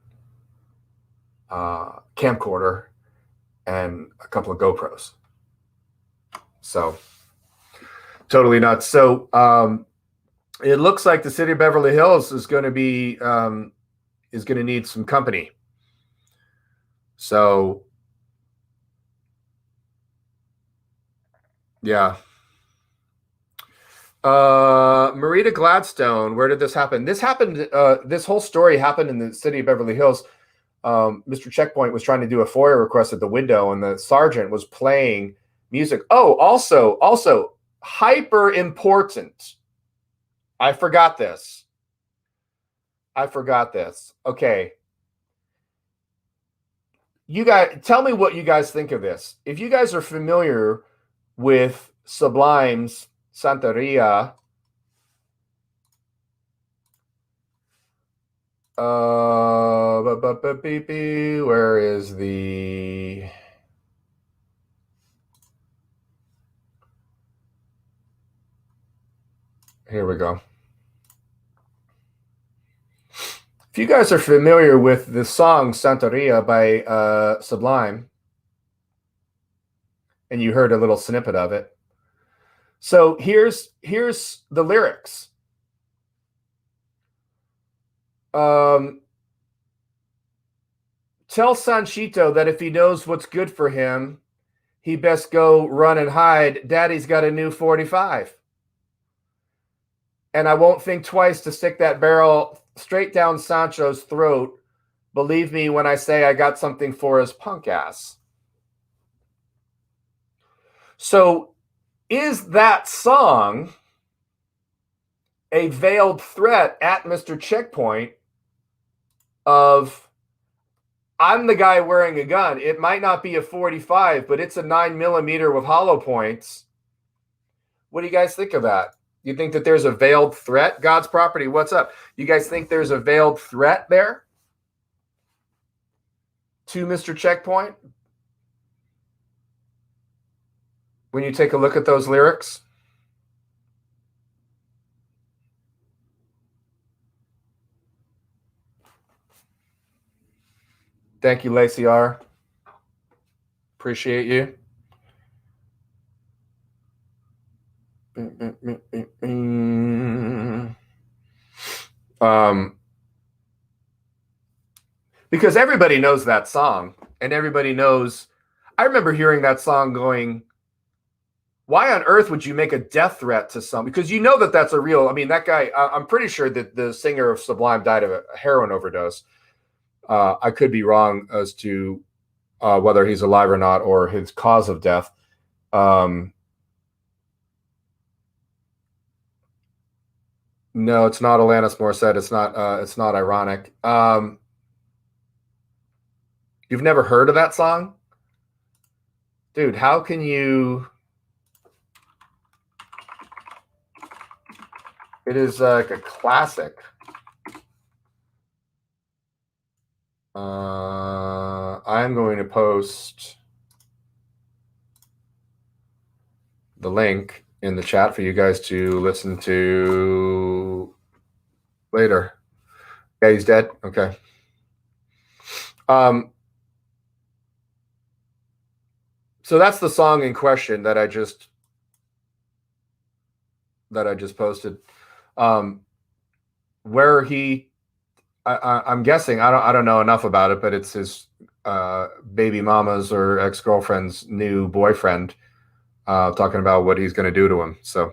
camcorder, and a couple of GoPros. So totally nuts. So it looks like the city of Beverly Hills is going to be is going to need some company. So yeah. Marita Gladstone, where did this happen? This happened, this whole story happened in the city of Beverly Hills. Mr. Checkpoint was trying to do a FOIA request at the window, and the sergeant was playing music. Oh, also hyper important. I forgot this. Okay. You guys, tell me what you guys think of this. If you guys are familiar with Sublime's Santeria, where is the here we go. If you guys are familiar with the song Santeria by Sublime, and you heard a little snippet of it, so here's the lyrics. Tell Sanchito that if he knows what's good for him, he best go run and hide. Daddy's got a new 45. And I won't think twice to stick that barrel straight down Sancho's throat. Believe me when I say I got something for his punk ass. So is that song a veiled threat at Mr. Checkpoint of, I'm the guy wearing a gun. It might not be a 45, but it's a 9mm with hollow points. What do you guys think of that? You think that there's a veiled threat? God's property, what's up? You guys think there's a veiled threat there to Mr. Checkpoint? when you take a look at those lyrics? Thank you, Lacey R. Appreciate you. Because everybody knows that song, and everybody knows. I remember hearing that song going, why on earth would you make a death threat to someone? Because you know that that's a real, I mean, that guy, I'm pretty sure that the singer of Sublime died of a heroin overdose. I could be wrong as to whether he's alive or not, or his cause of death. No, it's not Alanis Morissette. It's not ironic. You've never heard of that song? Dude, how can you? It is like a classic. I'm going to post the link in the chat for you guys to listen to later. Yeah, he's dead. Okay. So that's the song in question that I just posted. Where he, I'm guessing, I don't know enough about it, but it's his baby mama's or ex-girlfriend's new boyfriend talking about what he's going to do to him. So,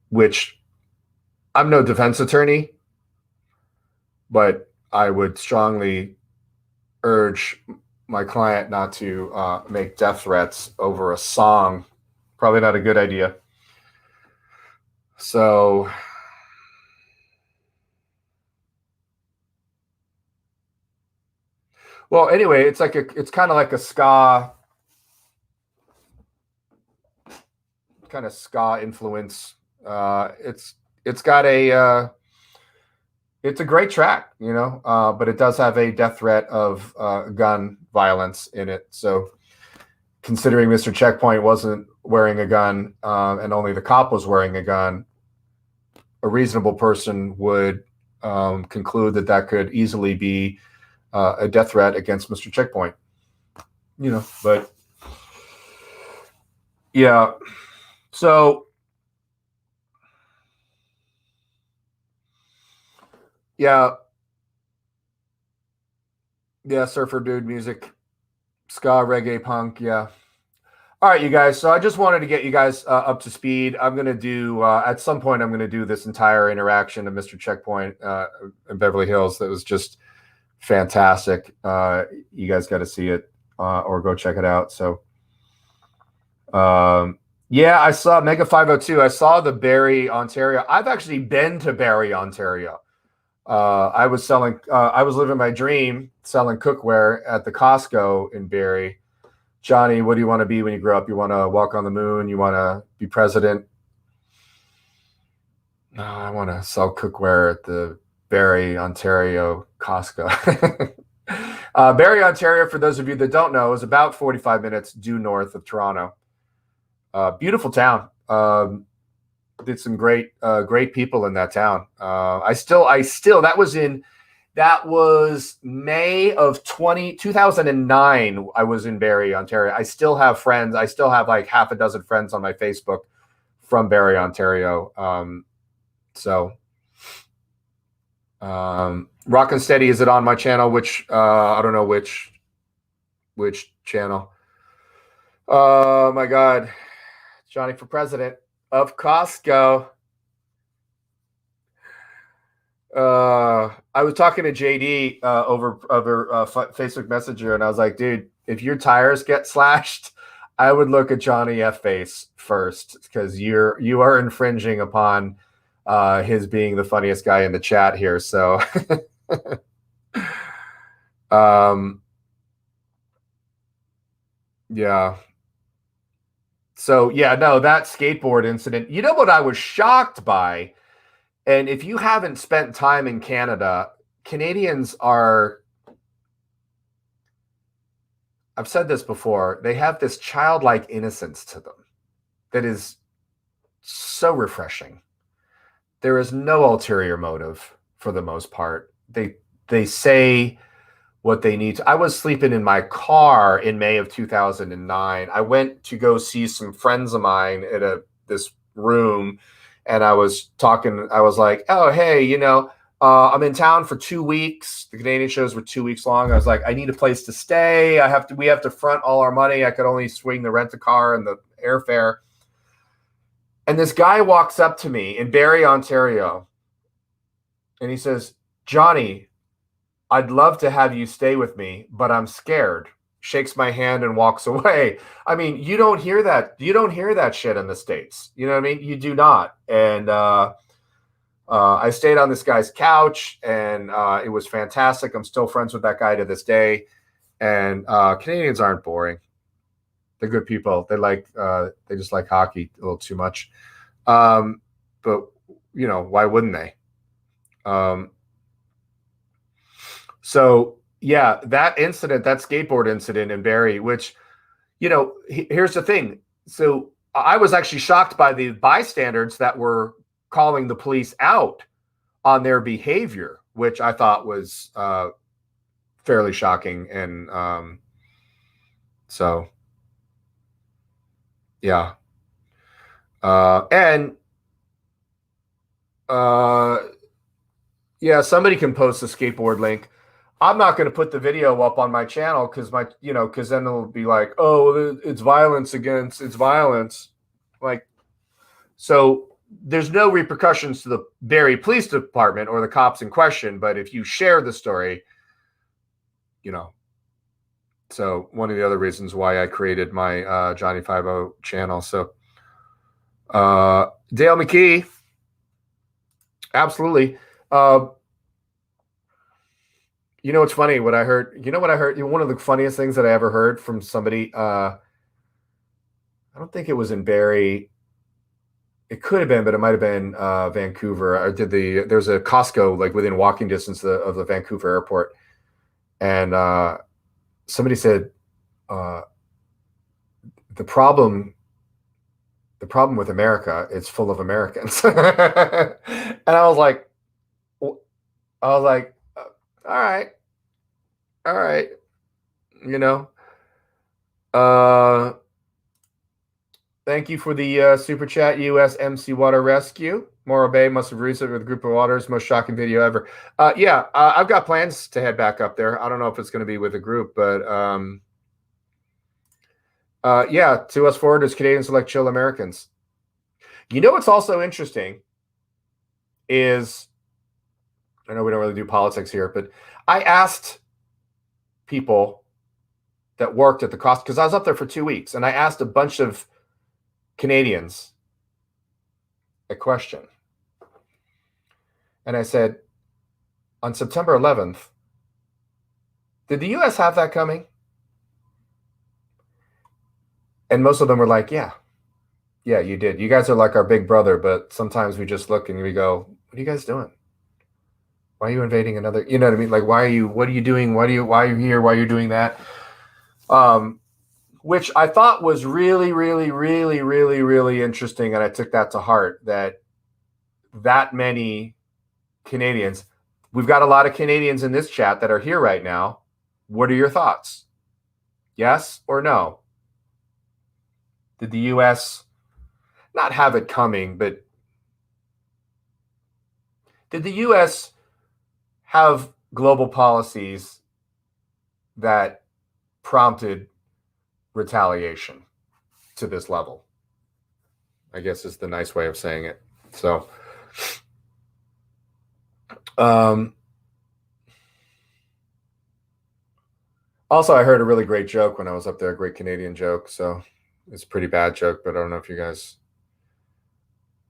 which I'm no defense attorney, but I would strongly urge my client not to make death threats over a song. Probably not a good idea. So, well, anyway, it's kind of like a ska, kind of ska influence. It's got a it's a great track, you know, but it does have a death threat of gun violence in it. So, considering Mr. Checkpoint wasn't wearing a gun and only the cop was wearing a gun, a reasonable person would conclude that that could easily be a death threat against Mr. Checkpoint. You know, but yeah. So, yeah, surfer dude music, ska, reggae, punk, yeah. All right, you guys. So I just wanted to get you guys up to speed. I'm going to do, at some point, I'm going to do this entire interaction of Mr. Checkpoint in Beverly Hills. That was just fantastic. You guys got to see it or go check it out. So, yeah, I saw Mega 502. I saw the Barrie, Ontario. I've actually been to Barrie, Ontario. I was living my dream selling cookware at the Costco in Barrie. Johnny, what do you want to be when you grow up? You want to walk on the moon? You want to be president? No, I want to sell cookware at the Barrie, Ontario Costco. Barrie, Ontario, for those of you that don't know, is about 45 minutes due north of Toronto. Beautiful town. Did some great people in that town. That was May of 2009. I was in Barrie, Ontario. I still have friends. I still have like half a dozen friends on my Facebook from Barrie, Ontario. Rock and Steady, is it on my channel? Which I don't know which channel. Oh my God. Johnny for president of Costco. I was talking to JD over Facebook Messenger, and I was like, dude, if your tires get slashed, I would look at Johnny F. Face first, because you are infringing upon his being the funniest guy in the chat here. So, yeah. So yeah, no, that skateboard incident. You know what I was shocked by? And if you haven't spent time in Canada, Canadians are I've said this before, they have this childlike innocence to them that is so refreshing. There is no ulterior motive for the most part. They say what they need to. I was sleeping in my car in May of 2009. I went to go see some friends of mine at this room, and I was talking. I was like, "Oh, hey, I'm in town for 2 weeks. The Canadian shows were 2 weeks long. I was like, I need a place to stay. We have to front all our money. I could only swing the rent a car and the airfare." And this guy walks up to me in Barrie, Ontario, and he says, "Johnny, I'd love to have you stay with me, but I'm scared." Shakes my hand and walks away. I mean, you don't hear that. You don't hear that shit in the States. You know what I mean? You do not. And I stayed on this guy's couch, and it was fantastic. I'm still friends with that guy to this day. And Canadians aren't boring. They're good people. They just like hockey a little too much. But why wouldn't they? So yeah, that skateboard incident in Barrie, which, here's the thing. So I was actually shocked by the bystanders that were calling the police out on their behavior, which I thought was fairly shocking. And so, yeah. Yeah, somebody can post a skateboard link. I'm not going to put the video up on my channel because then it'll be like, oh, it's violence. Like, so there's no repercussions to the Barrie Police Department or the cops in question. But if you share the story, so one of the other reasons why I created my Johnny 50 channel. So Dale McKee, absolutely. It's funny what I heard. One of the funniest things that I ever heard from somebody. I don't think it was in Barrie. It could have been, but it might have been Vancouver. There's a Costco like within walking distance of the Vancouver airport, and somebody said the problem with America, it's full of Americans. And I was like, all right. Thank you for the super chat, USMC Water Rescue. Morro Bay must have recently with a group of waters. Most shocking video ever. I've got plans to head back up there. I don't know if it's going to be with a group, but to us forward as Canadians like chill Americans. What's also interesting is, I know we don't really do politics here, but I asked people that worked at the cost, because I was up there for 2 weeks, and I asked a bunch of Canadians a question. And I said, on September 11th, did the U.S. have that coming? And most of them were like, yeah, you did. You guys are like our big brother, but sometimes we just look and we go, what are you guys doing? Why are you invading another? You know what I mean? Like, what are you doing? Why are you here? Why are you doing that? Which I thought was really, really, really, really, really interesting. And I took that to heart, that many Canadians, we've got a lot of Canadians in this chat that are here right now. What are your thoughts? Yes or no? Did the U.S. not have it coming, but did the U.S. have global policies that prompted retaliation to this level? I guess is the nice way of saying it. So, also, I heard a really great joke when I was up there, a great Canadian joke. So it's a pretty bad joke, but I don't know if you guys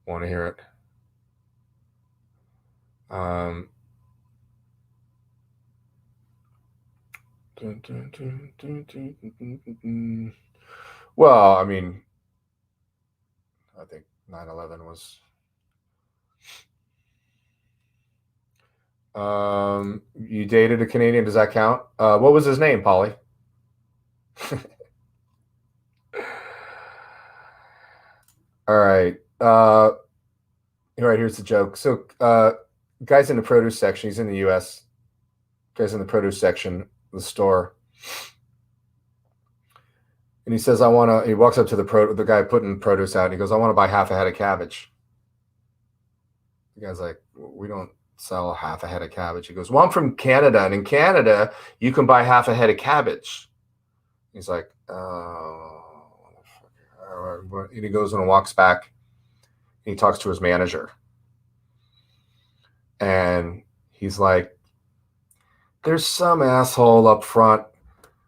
want to hear it. Well, I mean, I think 9/11 was. You dated a Canadian. Does that count? What was his name, Polly? All right. All right, here's the joke. So, guy's in the produce section. He's in the U.S. Guy's in the produce section of the store. And he says, he walks up to the guy putting produce out, and he goes, I want to buy half a head of cabbage. The guy's like, we don't sell half a head of cabbage. He goes, well, I'm from Canada, and in Canada, you can buy half a head of cabbage. He's like, oh. And he goes and walks back. And he talks to his manager. And he's like, there's some asshole up front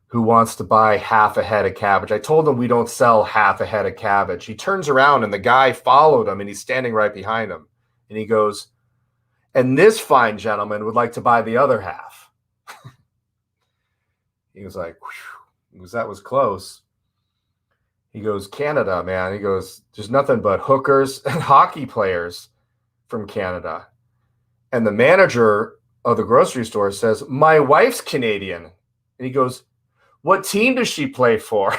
who wants to buy half a head of cabbage. I told him we don't sell half a head of cabbage. He turns around and the guy followed him and he's standing right behind him. And he goes, and this fine gentleman would like to buy the other half. He was like, whew, that was close. He goes, Canada, man. He goes, there's nothing but hookers and hockey players from Canada. And the manager of the grocery store says, my wife's Canadian. And he goes, what team does she play for?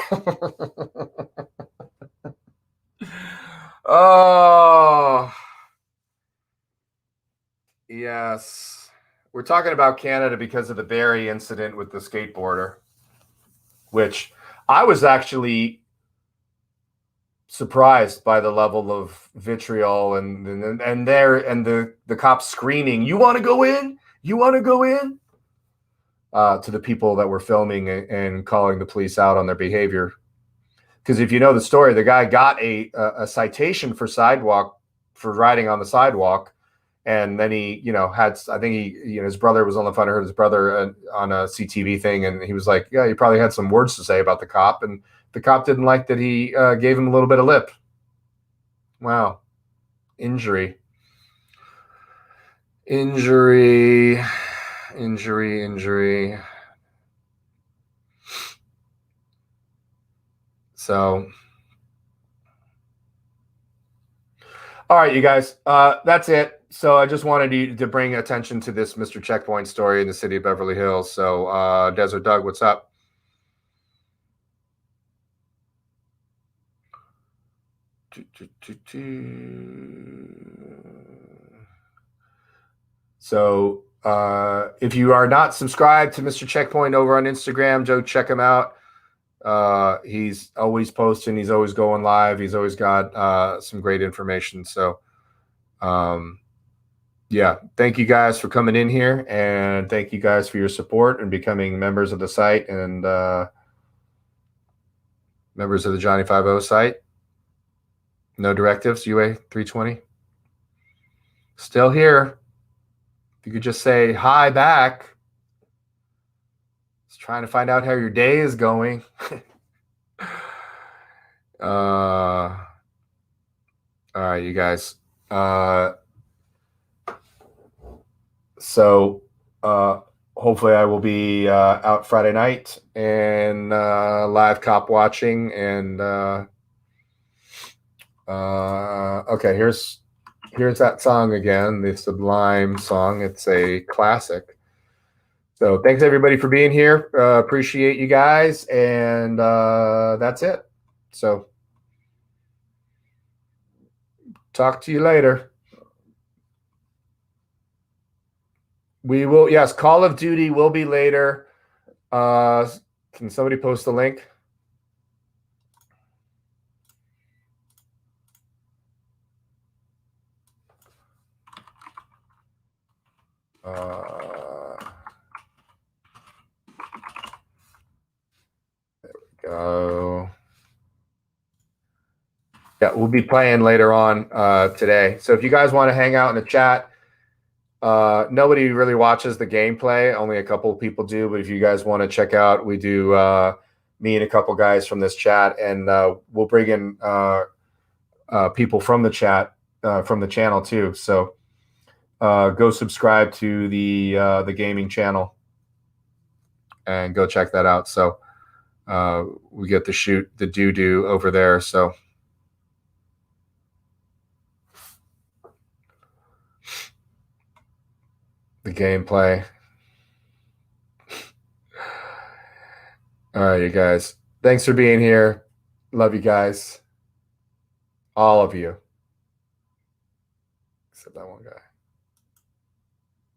Oh, yes. We're talking about Canada because of the Barrie incident with the skateboarder, which I was actually surprised by the level of vitriol and the cops screaming, you want to go in? You want to go in? To the people that were filming and calling the police out on their behavior. Because if you know the story, the guy got a citation for riding on the sidewalk. And then he, his brother was on the phone. I heard his brother on a CTV thing. And he was like, yeah, he probably had some words to say about the cop. And the cop didn't like that he gave him a little bit of lip. Wow. Injury. So, all right, you guys, that's it. So I just wanted to bring attention to this Mr. Checkpoint story in the city of Beverly Hills. So, Desert Doug, what's up? So if you are not subscribed to Mr. Checkpoint over on Instagram, Joe, check him out. He's always posting. He's always going live. He's always got some great information. So yeah, thank you guys for coming in here, and thank you guys for your support and becoming members of the site and members of the Johnny 5-0 site. No directives, UA 320. Still here. If you could just say hi back. Just trying to find out how your day is going. All right, you guys. So hopefully I will be out Friday night and live cop watching. And okay, here's that song again, the Sublime song. It's a classic. So thanks everybody for being here. Appreciate you guys, and that's it. So talk to you later. We will, yes, Call of Duty will be later. Can somebody post the link? There we go. Yeah, we'll be playing later on today. So if you guys want to hang out in the chat, nobody really watches the gameplay. Only a couple of people do. But if you guys want to check out, we do me and a couple guys from this chat, and we'll bring in people from the chat, from the channel too. So go subscribe to the gaming channel and go check that out. So we get to shoot the doo-doo over there. So the gameplay. All right, you guys. Thanks for being here. Love you guys. All of you. Except that one guy.